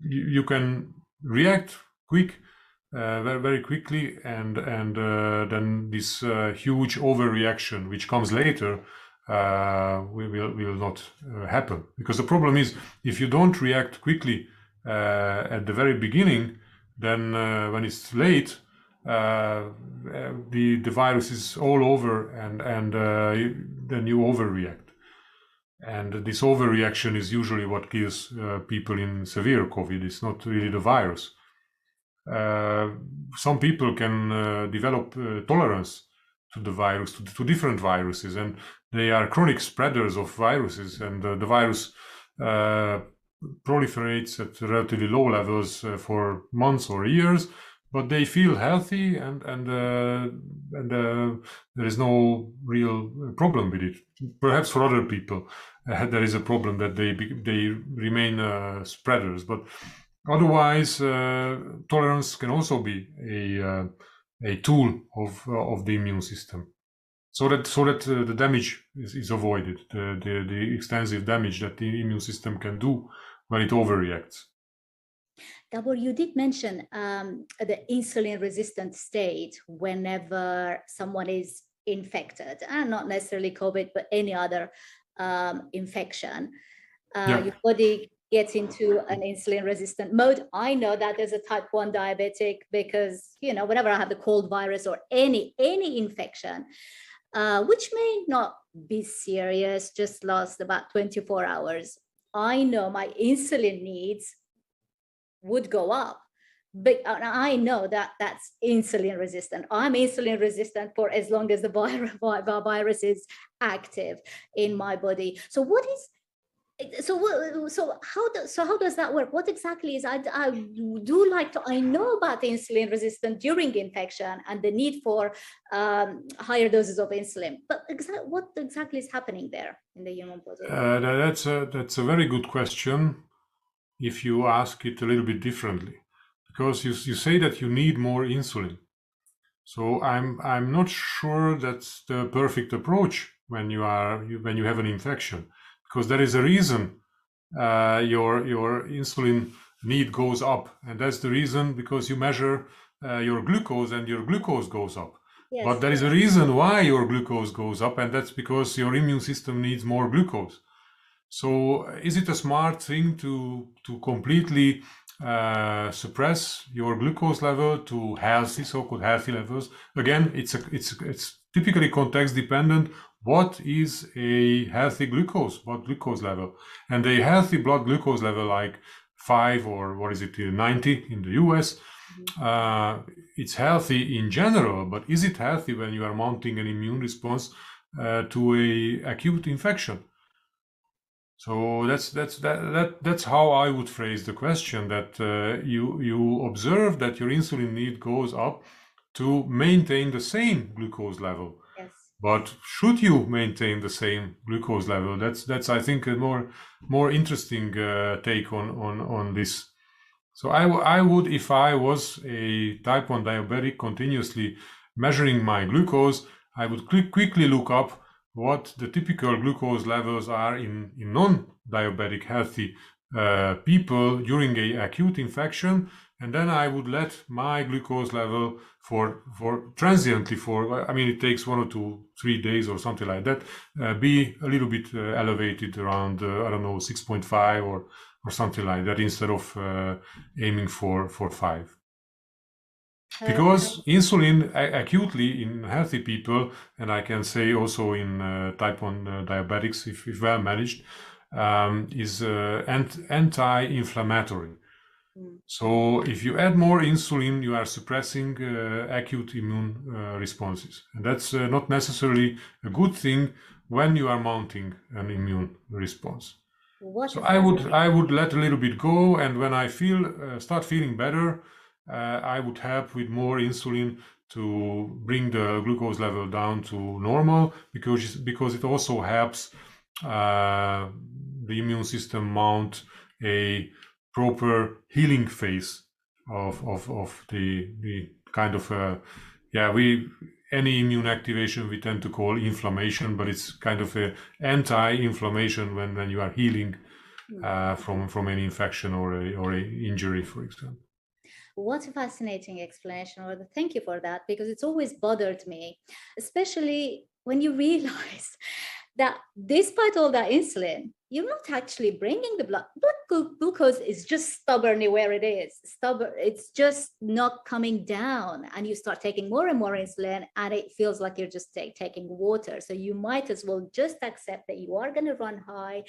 You can react very, very quickly, and then this huge overreaction, which comes later, will not happen. Because the problem is, if you don't react quickly at the very beginning, then when it's late, the virus is all over, and then you overreact. And this overreaction is usually what kills people in severe COVID. It's not really the virus. Some people can develop tolerance to the virus, to different viruses, and they are chronic spreaders of viruses, and the virus proliferates at relatively low levels for months or years, but they feel healthy, and there is no real problem with it. Perhaps for other people there is a problem that they remain spreaders, but otherwise, tolerance can also be a tool of the immune system, so that the damage is avoided, the extensive damage that the immune system can do when it overreacts. Gabor, you did mention the insulin-resistant state whenever someone is infected, and not necessarily COVID, but any other infection. Your body gets into an insulin-resistant mode. I know that as a type 1 diabetic because, whenever I have the cold virus or any infection, which may not be serious, just last about 24 hours, I know my insulin needs would go up. But I know that that's insulin resistant. I'm insulin resistant for as long as the virus is active in my body. So how does that work? What exactly is, I know about insulin resistant during infection and the need for higher doses of insulin, but what exactly is happening there in the human body? That's a very good question if you ask it a little bit differently, because you say that you need more insulin. So I'm not sure that's the perfect approach when you have an infection, because there is a reason your insulin need goes up, and that's the reason because you measure your glucose and your glucose goes up. Yes. But there is a reason why your glucose goes up, and that's because your immune system needs more glucose. So is it a smart thing to completely suppress your glucose level to so-called healthy levels? Again, it's typically context dependent. What is a healthy glucose level? And a healthy blood glucose level, like 5 or 90 in the US, it's healthy in general, but is it healthy when you are mounting an immune response to a acute infection? So that's how I would phrase the question, that you observe that your insulin need goes up to maintain the same glucose level. Yes. But should you maintain the same glucose level? That's I think a more interesting take on this. So I would, if I was a type 1 diabetic, continuously measuring my glucose, I would quickly look up what the typical glucose levels are in non-diabetic healthy people during a acute infection, and then I would let my glucose level for transiently I mean, it takes 1 or 2, 3 days or something like that, be a little bit elevated around I don't know, 6.5 or something like that, instead of aiming for 5. Because insulin acutely in healthy people, and I can say also in type 1 diabetics, if well managed, is anti-inflammatory. So if you add more insulin, you are suppressing acute immune responses. And that's not necessarily a good thing when you are mounting an immune response. So I would let a little bit go, and when I start feeling better, I would help with more insulin to bring the glucose level down to normal, because it also helps the immune system mount a proper healing phase of the kind of any immune activation we tend to call inflammation, but it's kind of a anti-inflammation when you are healing from any infection or a injury, for example. What a fascinating explanation, or thank you for that, because it's always bothered me, especially when you realize that despite all that insulin, you're not actually bringing the blood glucose is just stubbornly where it is. It's just not coming down, and you start taking more and more insulin, and it feels like you're just taking water. So you might as well just accept that you are going to run high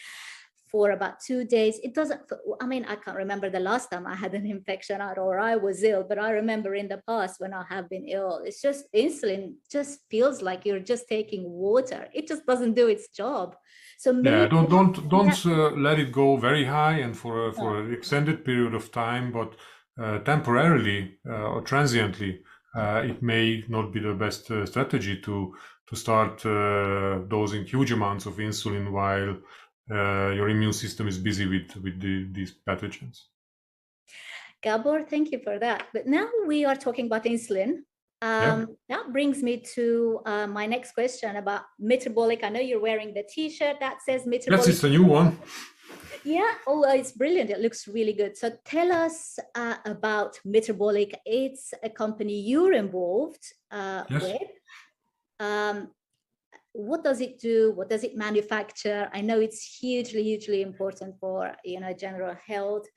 for about 2 days. It doesn't, I mean, I can't remember the last time I had an infection or I was ill, but I remember in the past when I have been ill, it's just insulin just feels like you're just taking water. It just doesn't do its job. So maybe don't let it go very high and for an extended period of time, but temporarily or transiently, it may not be the best strategy to start dosing huge amounts of insulin while your immune system is busy with these pathogens. Gabor, thank you for that. But now we are talking about insulin. That brings me to my next question about Meterbolic. I know you're wearing the t-shirt that says Meterbolic. Yes, it's a new one. Yeah, oh, it's brilliant. It looks really good. So tell us about Meterbolic. It's a company you're involved with. What does it do? What does it manufacture? I know it's hugely important for general health.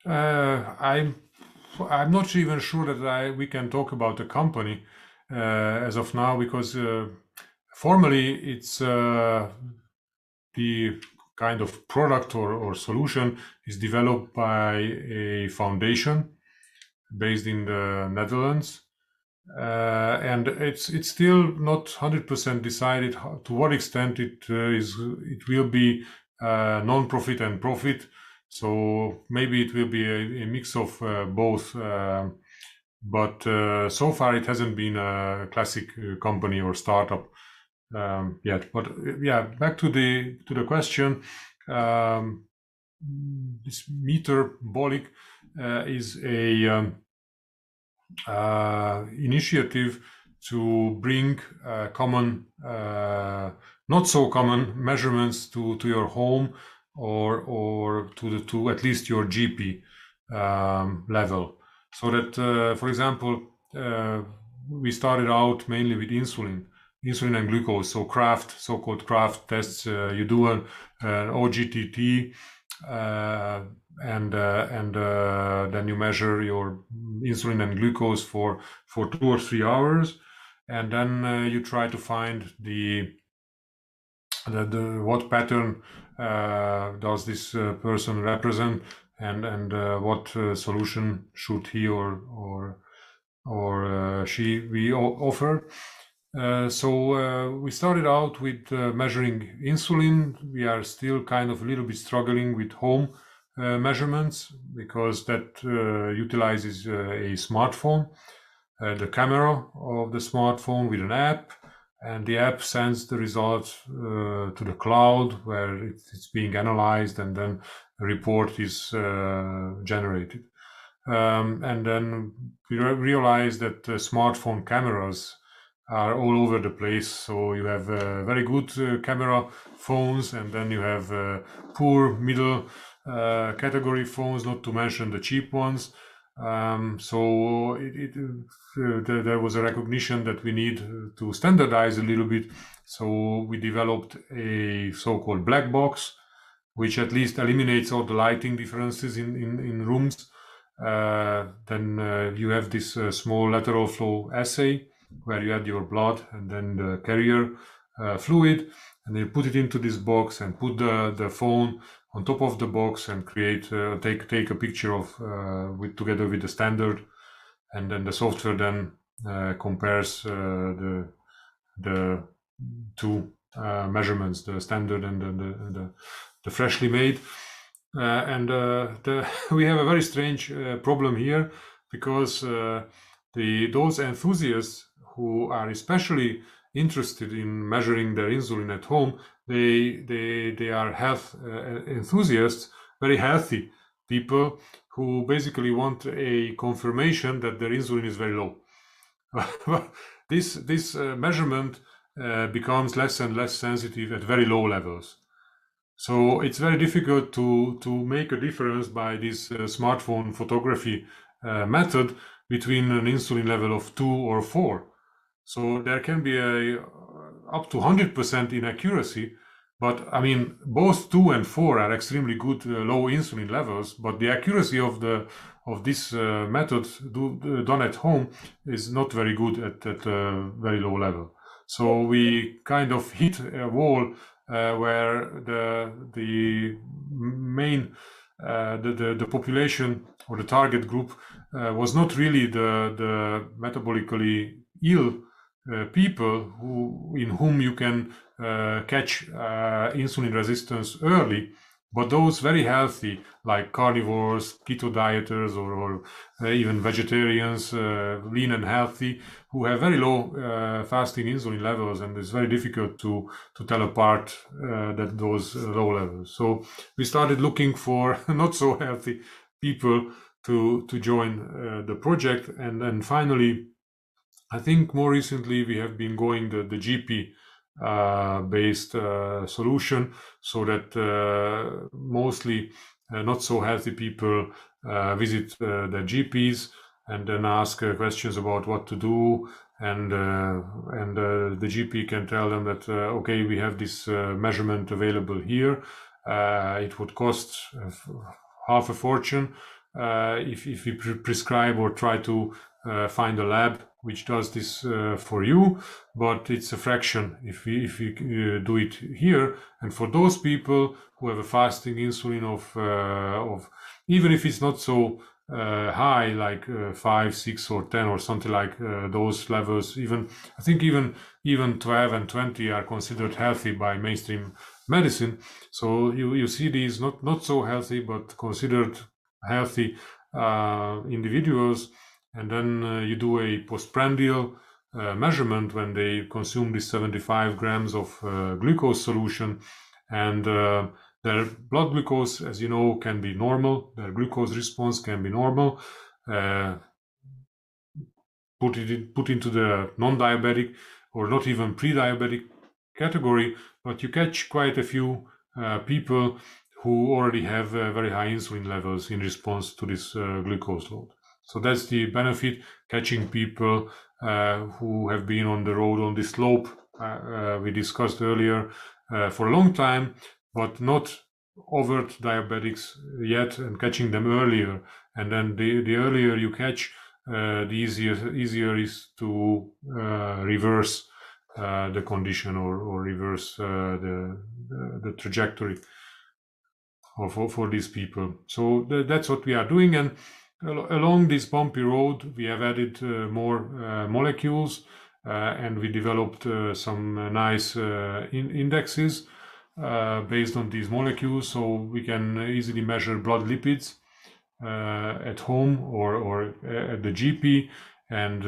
I'm not even sure that we can talk about the company as of now, because formally it's the kind of product or solution is developed by a foundation based in the Netherlands. And it's still not 100% decided to what extent it will be non-profit and profit. So maybe it will be a mix of both. But so far it hasn't been a classic company or startup yet. But yeah, back to the question. This Meterbolic is a initiative to bring common, not so common measurements to your home or to at least your GP level. So that, for example, we started out mainly with insulin and glucose. So so-called craft tests. You do an OGTT. And then you measure your insulin and glucose for 2 or 3 hours, and then you try to find the what pattern does this person represent, and what solution should he or she we offer. So we started out with measuring insulin. We are still kind of a little bit struggling with home measurements, because that utilizes a smartphone, the camera of the smartphone with an app, and the app sends the results to the cloud, where it's being analyzed, and then a report is generated. And then we realized that smartphone cameras are all over the place. So you have very good camera phones, and then you have poor middle category phones, not to mention the cheap ones. So there was a recognition that we need to standardize a little bit. So we developed a so-called black box, which at least eliminates all the lighting differences in rooms. Then you have this small lateral flow assay where you add your blood and then the carrier fluid, and then you put it into this box and put the phone on top of the box and create take a picture of together with the standard, and then the software then compares the two measurements, the standard and the freshly made. We have a very strange problem here, because those enthusiasts who are especially interested in measuring their insulin at home, they are health enthusiasts, very healthy people who basically want a confirmation that their insulin is very low. This measurement becomes less and less sensitive at very low levels. So it's very difficult to make a difference by this smartphone photography method between an insulin level of 2 or 4. So there can be up to 100% inaccuracy, but I mean, both 2 and 4 are extremely good low insulin levels, but the accuracy of this method done at home is not very good at a very low level. So we kind of hit a wall where the main the population or the target group was not really the metabolically ill people in whom you can catch insulin resistance early, but those very healthy, like carnivores, keto dieters, or even vegetarians, lean and healthy, who have very low fasting insulin levels, and it's very difficult to tell apart those low levels. So we started looking for not so healthy people to join the project, and then finally, I think more recently we have been going the GP based solution, so that mostly not so healthy people visit their GPs and then ask questions about what to do, and the GP can tell them that okay, we have this measurement available here. It would cost half a fortune if we prescribe or try to find a lab which does this for you, but it's a fraction if we do it here. And for those people who have a fasting insulin of even if it's not so high, like 5, 6, or 10 or something like those levels, even I think even 12 and 20 are considered healthy by mainstream medicine. So you see these not so healthy but considered healthy individuals, and then you do a postprandial measurement when they consume this 75 grams of glucose solution, and their blood glucose, as you know, can be normal. Their glucose response can be normal. Put into the non-diabetic or not even pre-diabetic category, but you catch quite a few people who already have very high insulin levels in response to this glucose load. So that's the benefit, catching people who have been on the road on this slope we discussed earlier for a long time, but not overt diabetics yet, and catching them earlier. And then the earlier you catch, the easier is to reverse the condition or reverse the trajectory for these people. So that's what we are doing. And along this bumpy road, we have added more molecules, and we developed some nice indexes based on these molecules, so we can easily measure blood lipids at home or at the GP, and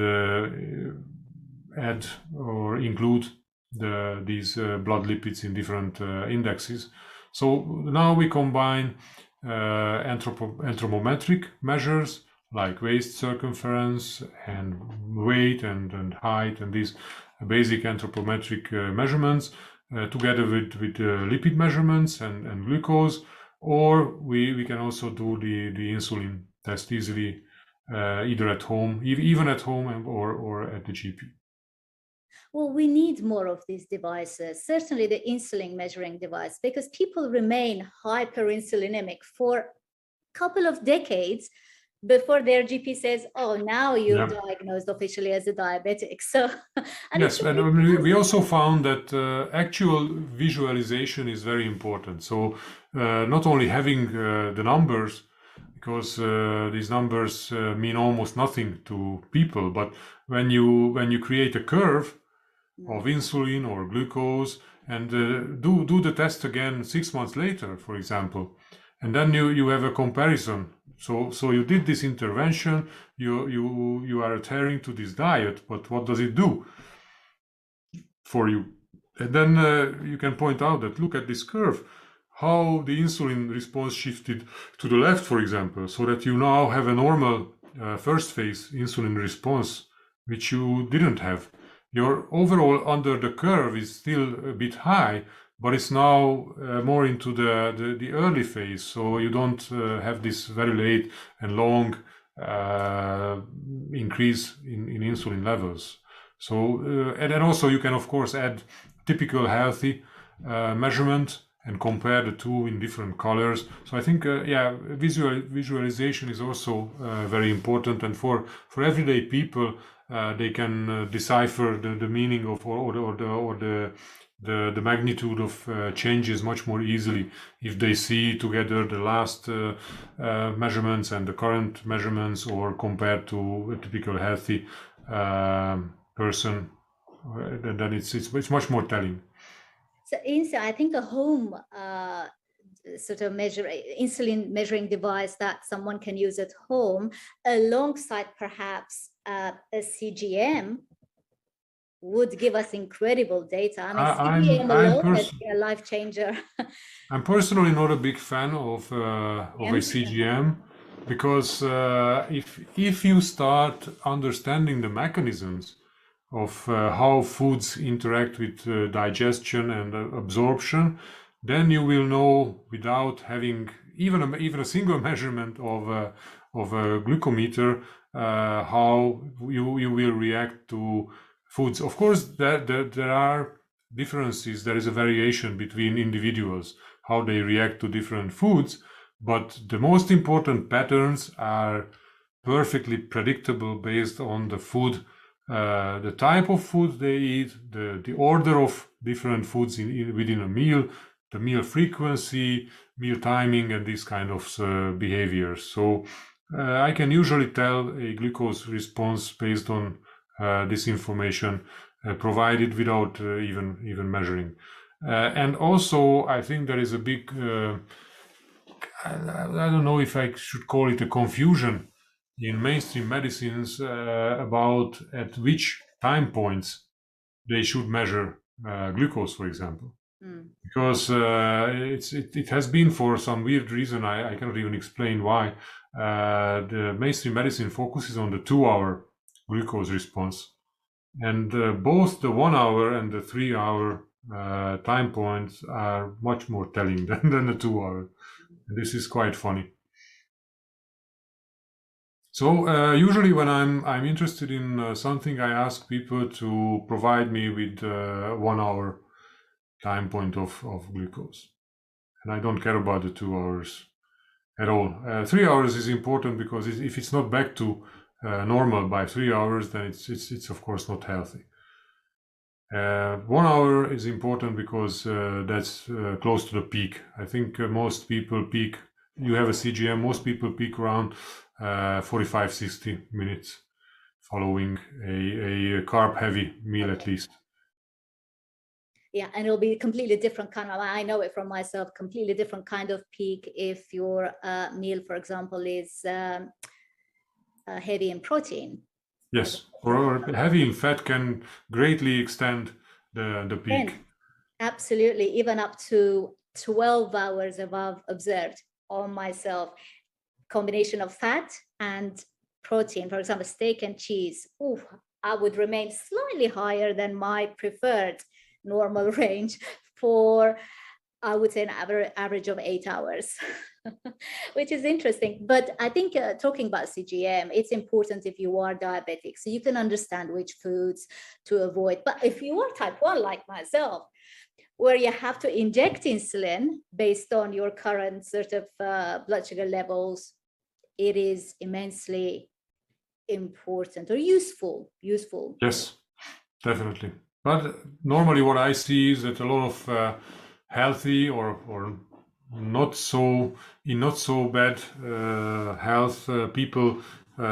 add or include these blood lipids in different indexes. So now we combine anthropometric measures like waist circumference and weight and height and these basic anthropometric measurements, together with lipid measurements and glucose. Or we can also do the insulin test easily, either at home, even at home, or at the GP. Well, we need more of these devices, certainly the insulin measuring device, because people remain hyperinsulinemic for a couple of decades before their GP says, oh, now you're diagnosed officially as a diabetic. So, and yes, and we also found that actual visualization is very important. So not only having the numbers, because these numbers mean almost nothing to people, but when you create a curve of insulin or glucose and do the test again 6 months later, for example, and then you have a comparison. So you did this intervention, you are adhering to this diet, but what does it do for you? And then you can point out that, look at this curve, how the insulin response shifted to the left, for example, so that you now have a normal first phase insulin response, which you didn't have. Your overall under the curve is still a bit high, but it's now more into the early phase, so you don't have this very late and long increase in insulin levels. So and then also you can of course add typical healthy measurement and compare the two in different colors. So I think visualization is also very important, and for everyday people they can decipher the meaning of or the magnitude of changes much more easily if they see together the last measurements and the current measurements, or compared to a typical healthy person. Then it's much more telling. So I think a home sort of insulin measuring device that someone can use at home, alongside perhaps a CGM, would give us incredible data. I mean, CGM alone is a life changer. I'm personally not a big fan of a CGM, because if you start understanding the mechanisms of how foods interact with digestion and absorption, then you will know, without having even a single measurement of a glucometer, how you will react to foods. Of course, there are differences. There is a variation between individuals, how they react to different foods, but the most important patterns are perfectly predictable based on the food, the type of food they eat, the order of different foods within a meal, the meal frequency, meal timing, and these kind of behaviors. So I can usually tell a glucose response based on this information provided without even measuring. And also, I think there is a big, I don't know if I should call it a confusion in mainstream medicines about at which time points they should measure glucose, for example. Because it has been, for some weird reason, I cannot even explain why, the mainstream medicine focuses on the 2-hour glucose response. And both the 1 hour and the 3 hour time points are much more telling than the 2 hour. And this is quite funny. So usually when I'm interested in something, I ask people to provide me with 1 hour time point of glucose. And I don't care about the 2 hours at all. 3 hours is important, because if it's not back to normal by 3 hours, then it's of course not healthy. 1 hour is important because that's close to the peak. I think most people peak, you have a CGM, most people peak around 45-60 minutes following a carb-heavy meal at least. Yeah, and it'll be a completely different kind of, I know it from myself, completely different kind of peak if your meal, for example, is heavy in protein. Yes, or heavy in fat can greatly extend the peak. And absolutely, even up to 12 hours above observed on myself. Combination of fat and protein, for example, steak and cheese, I would remain slightly higher than my preferred normal range for, I would say, an average of 8 hours, which is interesting. But I think talking about CGM, it's important if you are diabetic, so you can understand which foods to avoid. But if you are type 1 like myself, where you have to inject insulin based on your current sort of blood sugar levels, it is immensely important or useful. Yes, definitely. But normally what I see is that a lot of healthy or not so bad health people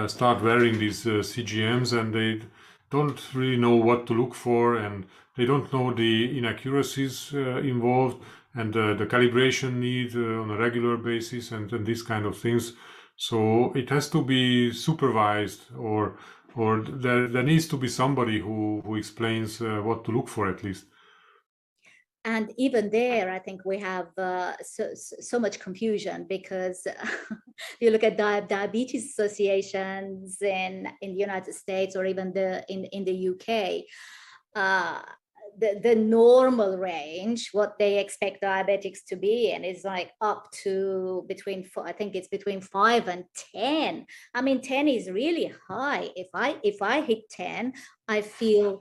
start wearing these CGMs, and they don't really know what to look for, and they don't know the inaccuracies involved, and the calibration need on a regular basis, and these kind of things. So it has to be supervised, or there needs to be somebody who explains what to look for at least. And even there, I think we have so much confusion, because you look at diabetes associations in the United States, or even in the UK, the normal range, what they expect diabetics to be in, is like up to I think it's between 5 and 10. I mean, 10 is really high. If I hit 10, I start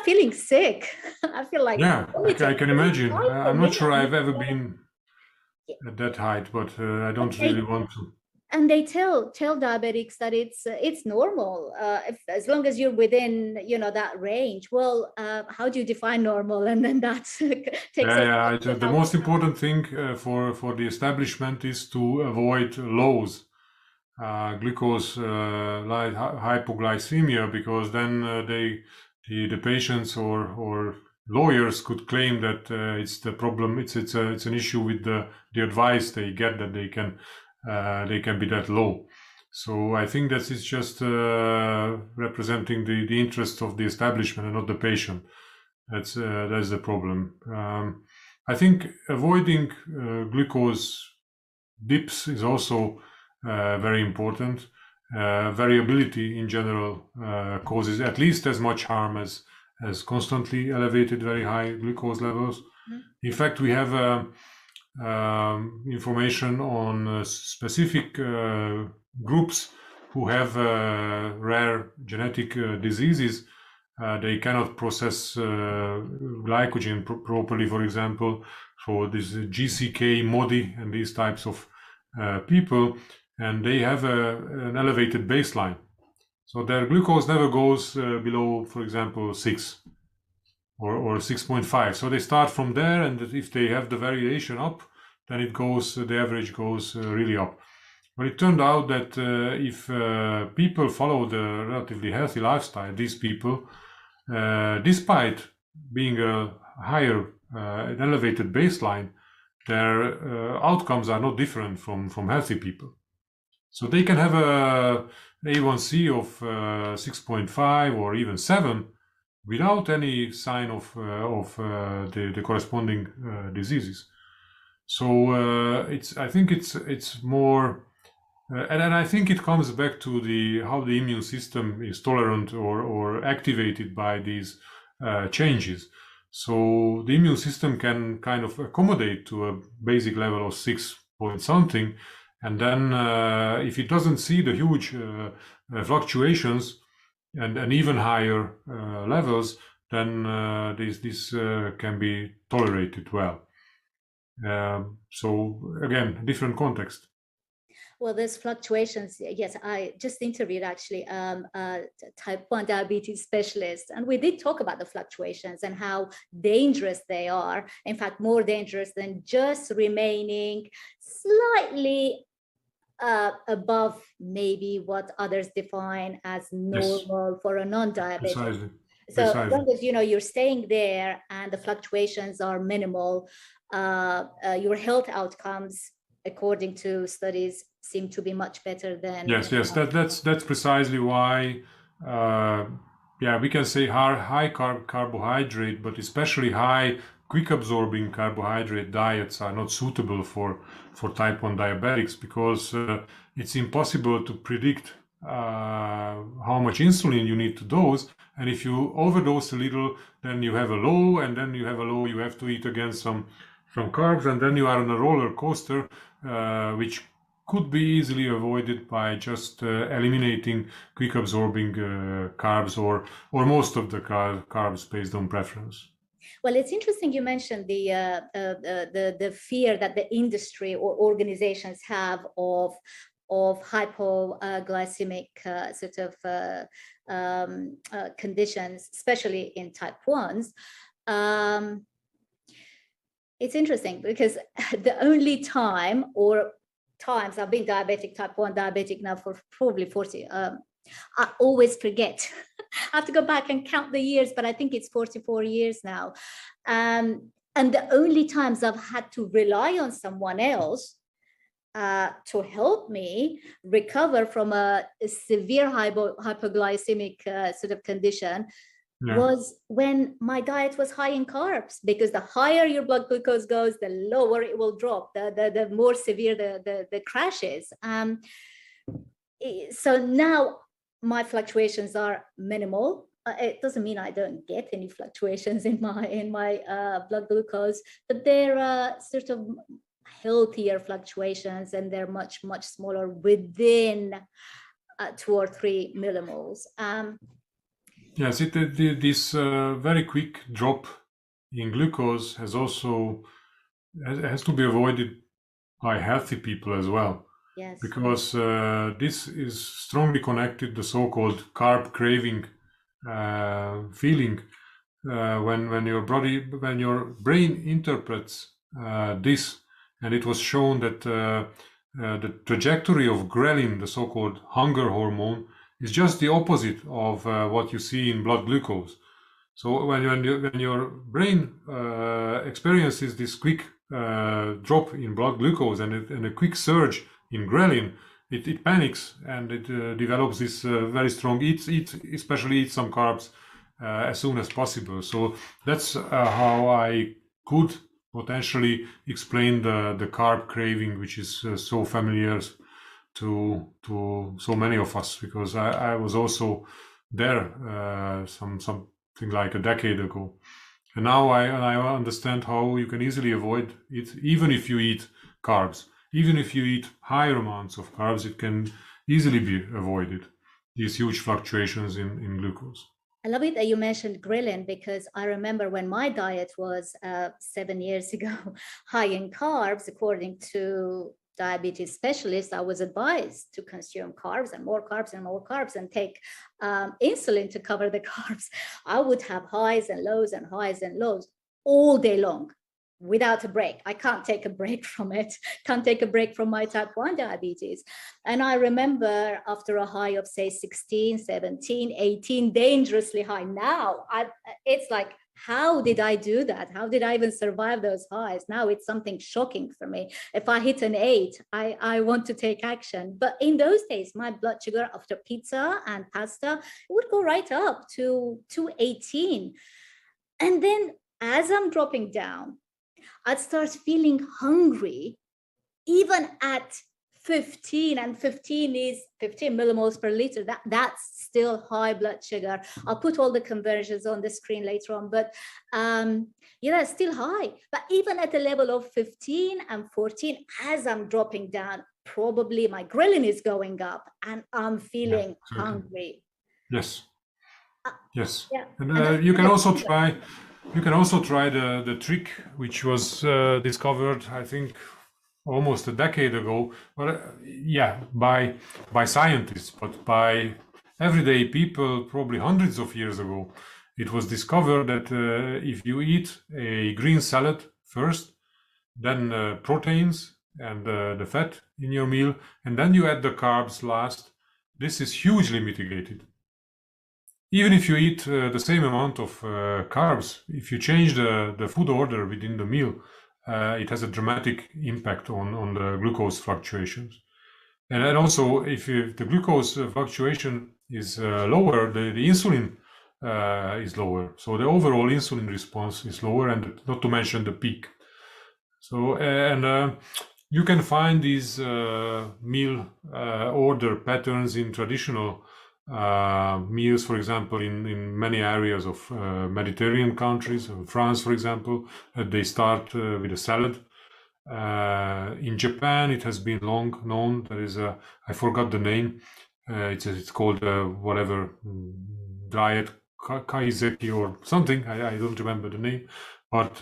feeling sick. I feel like, yeah, I can imagine. I'm not sure I've ever been at that height, but I don't really want to. And they tell diabetics that it's normal, as long as you're within that range. Well, how do you define normal? And then that takes the most important thing for the establishment is to avoid lows, glucose like hypoglycemia, because then the patients or lawyers could claim that it's the problem. It's an issue with the advice they get, that they can be that low. So I think that is just representing the interest of the establishment and not the patient. That's the problem. I think avoiding glucose dips is also very important. Variability in general causes at least as much harm as constantly elevated very high glucose levels. Mm-hmm. In fact, we have information on specific groups who have rare genetic diseases. They cannot process glycogen properly, for example, for this GCK, MODY, and these types of people, and they have an elevated baseline. So their glucose never goes below, for example, 6 or 6.5. So they start from there, and if they have the variation up, then it goes, the average goes really up. But it turned out that if people follow the relatively healthy lifestyle, these people, despite being a higher, an elevated baseline, their outcomes are not different from healthy people. So they can have a A1C of 6.5 or even 7 without any sign of the corresponding diseases. So I think it's more, and I think it comes back to how the immune system is tolerant or activated by these changes. So the immune system can kind of accommodate to a basic level of 6 point something, and then if it doesn't see the huge fluctuations and even higher levels, then this can be tolerated well. So again, different context. Well, there's fluctuations. Yes, I just interviewed actually a type 1 diabetes specialist, and we did talk about the fluctuations and how dangerous they are. In fact, more dangerous than just remaining slightly above maybe what others define as normal, yes, for a non-diabetic. Precisely. So as long as you're staying there and the fluctuations are minimal, your health outcomes, according to studies, seem to be much better than. Yes, that's precisely why. We can say high carbohydrate, but especially high quick absorbing carbohydrate diets are not suitable for type 1 diabetics, because it's impossible to predict how much insulin you need to dose. And if you overdose a little, then you have a low, and then you have a low, you have to eat again some carbs, and then you are on a roller coaster, which could be easily avoided by just eliminating quick absorbing carbs, or most of the carbs based on preference. Well, it's interesting you mentioned the fear that the industry or organizations have of hypoglycemic sort of conditions, especially in type 1s. It's interesting because the only time or times I've been diabetic, type 1 diabetic now for probably 40, I always forget. I have to go back and count the years, but I think it's 44 years now. And the only times I've had to rely on someone else to help me recover from a severe hypoglycemic sort of condition was when my diet was high in carbs, because the higher your blood glucose goes, the lower it will drop, the more severe the crash is. So now my fluctuations are minimal. It doesn't mean I don't get any fluctuations in my blood glucose, but they're sort of healthier fluctuations, and they're much smaller, within 2 or 3 millimoles. Yes, this very quick drop in glucose has to be avoided by healthy people as well. Yes. Because this is strongly connected to the so-called carb craving feeling, when your brain interprets this, and it was shown that the trajectory of ghrelin, the so-called hunger hormone, is just the opposite of what you see in blood glucose. So when your brain experiences this quick drop in blood glucose and a quick surge in ghrelin, it panics, and it develops this very strong especially eat some carbs as soon as possible. So that's how I could potentially explain the carb craving, which is so familiar to so many of us, because I was also there something like a decade ago, and now I understand how you can easily avoid it. Even if you eat carbs, even if you eat higher amounts of carbs, it can easily be avoided, these huge fluctuations in glucose. I love it that you mentioned ghrelin, because I remember when my diet was 7 years ago, high in carbs, according to diabetes specialists, I was advised to consume carbs and more carbs and more carbs, and take insulin to cover the carbs. I would have highs and lows and highs and lows all day long, without a break. I can't take a break from it. Can't take a break from my type 1 diabetes. And I remember after a high of, say, 16, 17, 18, dangerously high. Now it's like, how did I do that? How did I even survive those highs? Now it's something shocking for me. If I hit an 8, I want to take action. But in those days, my blood sugar after pizza and pasta would go right up to 218. And then as I'm dropping down, I'd start feeling hungry, even at 15, and 15 is 15 millimoles per liter. That's still high blood sugar. I'll put all the conversions on the screen later on, but it's still high. But even at the level of 15 and 14, as I'm dropping down, probably my ghrelin is going up, and I'm feeling hungry. Yes. Yes. Yeah. And you can also try. You can also try the trick, which was discovered, I think, almost a decade ago. But by scientists, but by everyday people, probably hundreds of years ago. It was discovered that if you eat a green salad first, then proteins and the fat in your meal, and then you add the carbs last, this is hugely mitigated. Even if you eat the same amount of carbs, if you change the food order within the meal, it has a dramatic impact on the glucose fluctuations. And also, if the glucose fluctuation is lower, the insulin is lower. So the overall insulin response is lower, and not to mention the peak. So you can find these meal order patterns in traditional meals, for example, in many areas of Mediterranean countries. France, for example, they start with a salad. In Japan, it has been long known. There is a, I forgot the name. It's called whatever diet kaiseki or something. I don't remember the name, but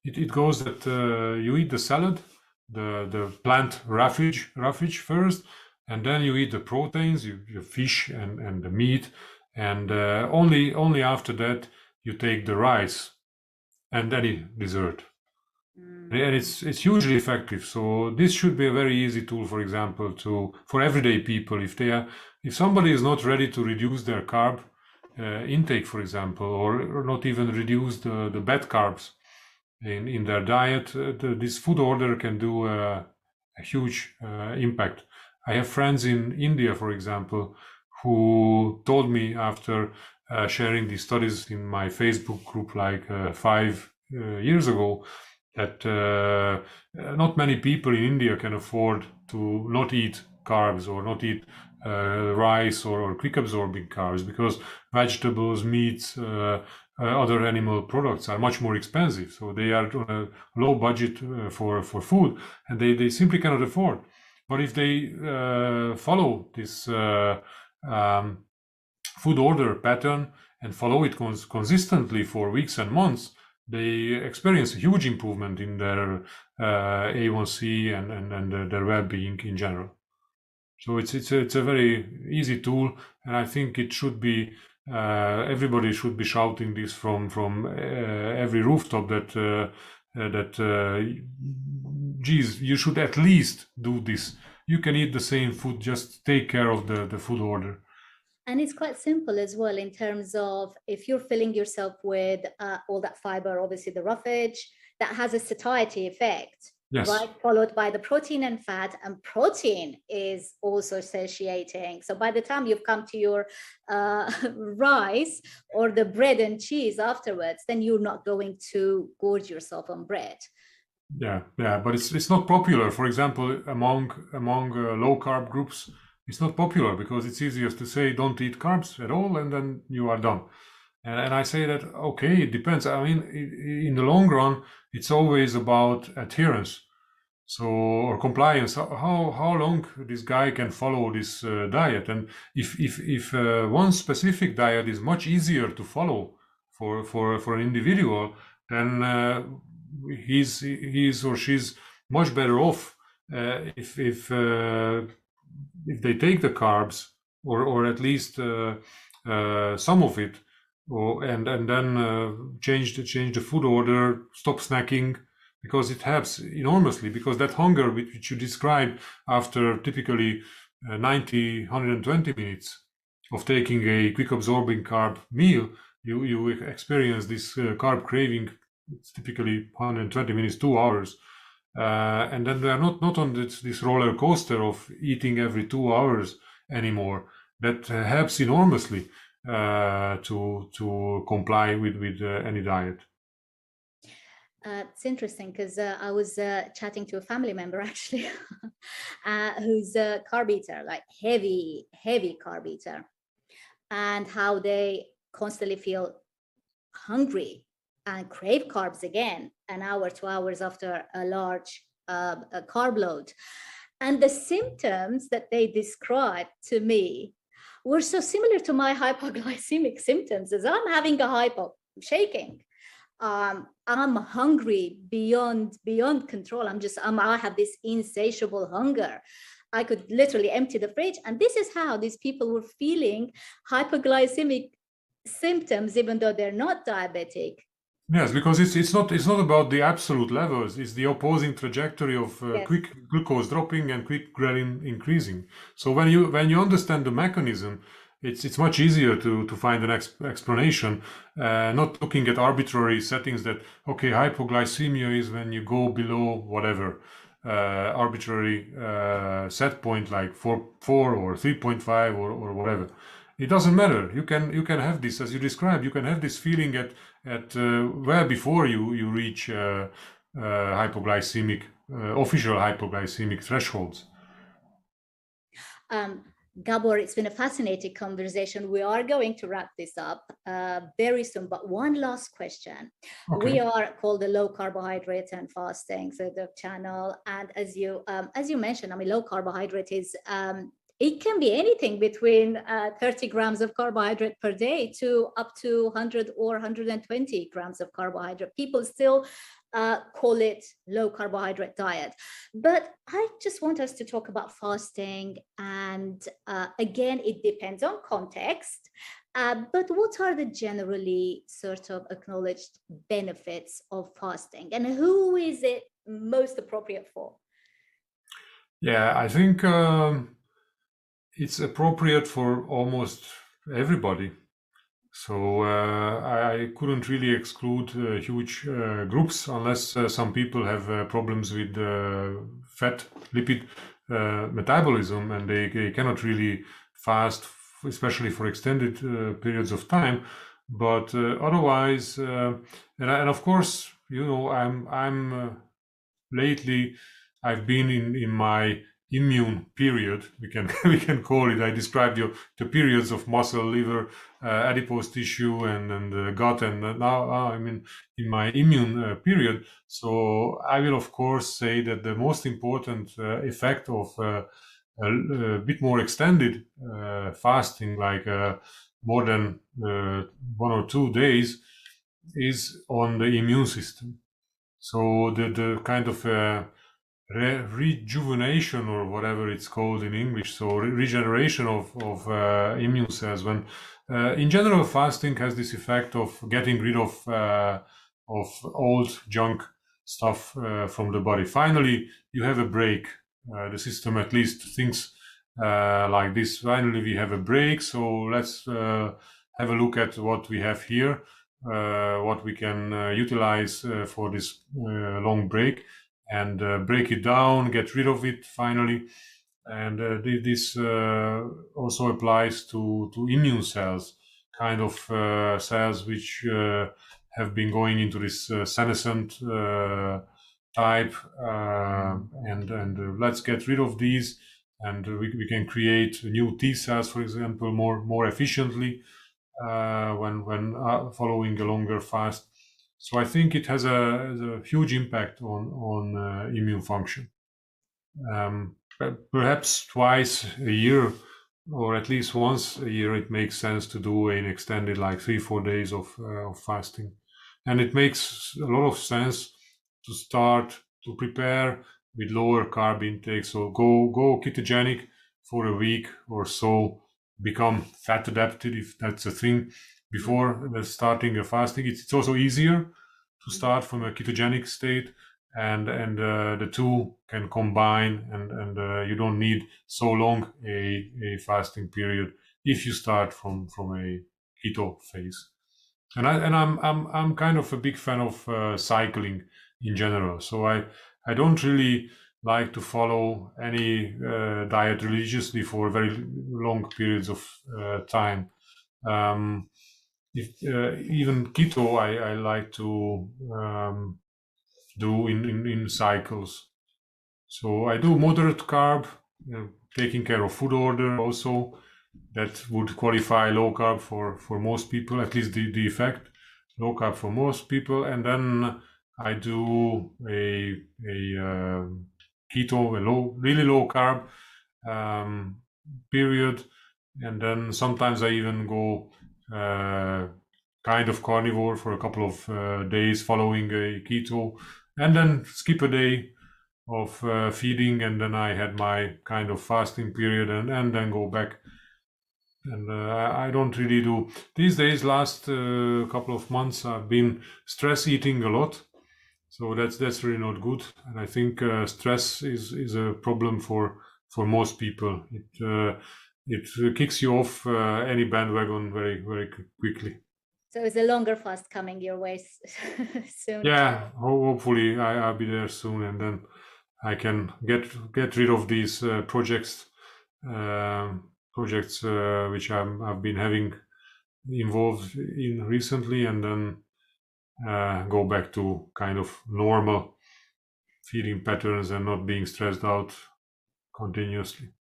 it goes that you eat the salad, the plant roughage first, and then you eat the proteins, your fish and the meat, and only after that you take the rice and any dessert. And it's hugely effective. So this should be a very easy tool, for example, for everyday people. If somebody is not ready to reduce their carb intake, for example, or not even reduce the bad carbs in their diet, this food order can do a huge impact. I have friends in India, for example, who told me after sharing these studies in my Facebook group like 5 years ago, that not many people in India can afford to not eat carbs or not eat rice or quick absorbing carbs, because vegetables, meats, other animal products are much more expensive. So they are on a low budget for food, and they simply cannot afford. But if they follow this food order pattern and follow it consistently for weeks and months, they experience a huge improvement in their A1C and their well-being in general. So it's a very easy tool, and I think it should be everybody should be shouting this from every rooftop that geez, you should at least do this. You can eat the same food, just take care of the food order. And it's quite simple as well in terms of if you're filling yourself with all that fiber, obviously the roughage, that has a satiety effect. Yes. Right, followed by the protein and fat, and protein is also satiating. So by the time you've come to your rice or the bread and cheese afterwards, then you're not going to gorge yourself on bread. Yeah, but it's not popular. For example, among low carb groups, it's not popular because it's easiest to say don't eat carbs at all, and then you are done. And I say that, okay, it depends. I mean, in the long run, it's always about adherence, or compliance. How long this guy can follow this diet, and if one specific diet is much easier to follow for an individual, then he's or she's much better off if they take the carbs or at least some of it, and then change the food order, stop snacking, because it helps enormously. Because that hunger which you describe after typically 90, 120 minutes of taking a quick absorbing carb meal, you experience this carb craving. It's typically 120 minutes, 2 hours. And then they are not on this roller coaster of eating every 2 hours anymore. That helps enormously to comply with any diet. It's interesting because I was chatting to a family member actually who's a carb eater, like heavy carb eater, and how they constantly feel hungry and crave carbs again an hour, 2 hours after a large carb load. And the symptoms that they described to me were so similar to my hypoglycemic symptoms. As I'm having a hypo, I'm shaking. I'm hungry beyond control. I have this insatiable hunger. I could literally empty the fridge. And this is how these people were feeling hypoglycemic symptoms, even though they're not diabetic. Yes, because it's not about the absolute levels. It's the opposing trajectory of Yes. quick glucose dropping and quick ghrelin increasing. So when you understand the mechanism, it's much easier to find an explanation, not looking at arbitrary settings that, okay, hypoglycemia is when you go below whatever arbitrary set point like 4 or 3.5 or whatever. it doesn't matter. You can have this, as you described, you can have this feeling at well before you reach hypoglycemic official hypoglycemic thresholds. Gabor, it's been a fascinating conversation. We are going to wrap this up very soon, but one last question. Okay. We are called the Low Carbohydrate and Fasting, so the channel. And as you mentioned, I mean, low carbohydrate is it can be anything between 30 grams of carbohydrate per day to up to 100 or 120 grams of carbohydrate. People still call it low carbohydrate diet. But I just want us to talk about fasting. And again, it depends on context. But what are the generally sort of acknowledged benefits of fasting, and who is it most appropriate for? Yeah, I think it's appropriate for almost everybody. So I couldn't really exclude huge groups unless some people have problems with fat lipid metabolism, and they cannot really fast, especially for extended periods of time. But otherwise, and of course, you know, I'm lately I've been in my immune period, we can call it. I described the periods of muscle, liver, adipose tissue, and the gut, and now I'm in my immune period. So I will of course say that the most important effect of a bit more extended fasting, like more than 1 or 2 days, is on the immune system. So the kind of rejuvenation, or whatever it's called in English, so regeneration of immune cells. When in general, fasting has this effect of getting rid of old junk stuff from the body. Finally, you have a break. The system at least thinks like this. Finally, we have a break. So let's have a look at what we have here, what we can utilize for this long break, and break it down, get rid of it finally. And this also applies to immune cells, kind of cells which have been going into this senescent type, and let's get rid of these, and we can create new T cells, for example, more efficiently when following a longer fast. So I think it has a huge impact on immune function. Perhaps twice a year, or at least once a year, it makes sense to do an extended, like 3-4 days of fasting. And it makes a lot of sense to start to prepare with lower carb intake. So go ketogenic for a week or so, become fat adapted, if that's a thing, before starting a fasting. It's also easier to start from a ketogenic state, and the two can combine, and you don't need so long a fasting period if you start from a keto phase. And I'm kind of a big fan of cycling in general. So I don't really like to follow any diet religiously for very long periods of time. Even keto, I like to do in cycles. So I do moderate carb, taking care of food order also. That would qualify low carb for most people, at least the effect. Low carb for most people. And then I do a keto, really low carb period. And then sometimes I even go kind of carnivore for a couple of days following a keto, and then skip a day of feeding, and then I had my kind of fasting period, and then go back. And I don't really do these days. Last couple of months I've been stress eating a lot, so that's really not good. And I think stress is a problem for most people. It kicks you off any bandwagon very quickly. So is a longer fast coming your way soon? Yeah, hopefully I'll be there soon, and then I can get rid of these projects projects which I've been having involved in recently, and then go back to kind of normal feeding patterns and not being stressed out continuously.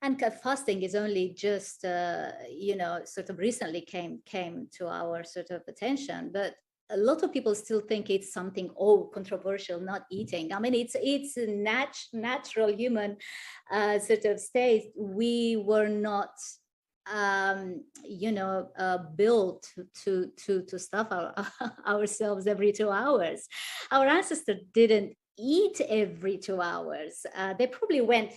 And fasting is only just sort of recently came to our sort of attention, but a lot of people still think it's something controversial, not eating. I mean, it's a natural human sort of state. We were not built to stuff ourselves every 2 hours. Our ancestors didn't eat every 2 hours. They probably went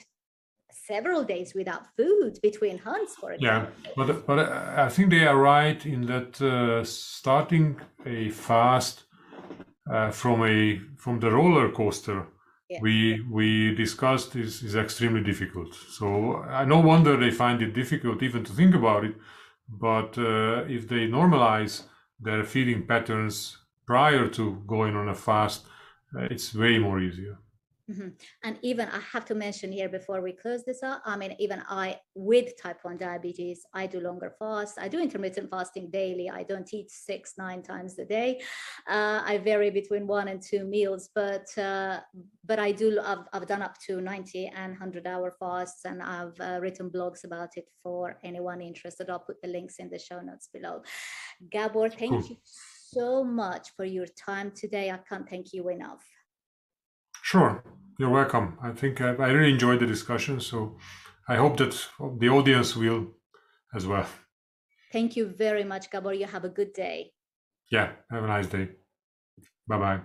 several days without food between hunts, for example. Yeah, but I think they are right in that starting a fast from the roller coaster Yeah. we discussed is extremely difficult. So no wonder they find it difficult even to think about it. But if they normalize their feeding patterns prior to going on a fast, it's way more easier. Mm-hmm. And even I have to mention here before we close this up, I mean, even I, with type 1 diabetes, I do longer fasts. I do intermittent fasting daily. I don't eat 6-9 times a day. I vary between 1 and 2 meals, but I do, I've done up to 90 and 100-hour fasts, and I've written blogs about it for anyone interested. I'll put the links in the show notes below. Gabor, thank you so much for your time today. I can't thank you enough. Sure, you're welcome. I think I really enjoyed the discussion, so I hope that the audience will as well. Thank you very much, Gabor. You have a good day. Yeah, have a nice day. Bye-bye.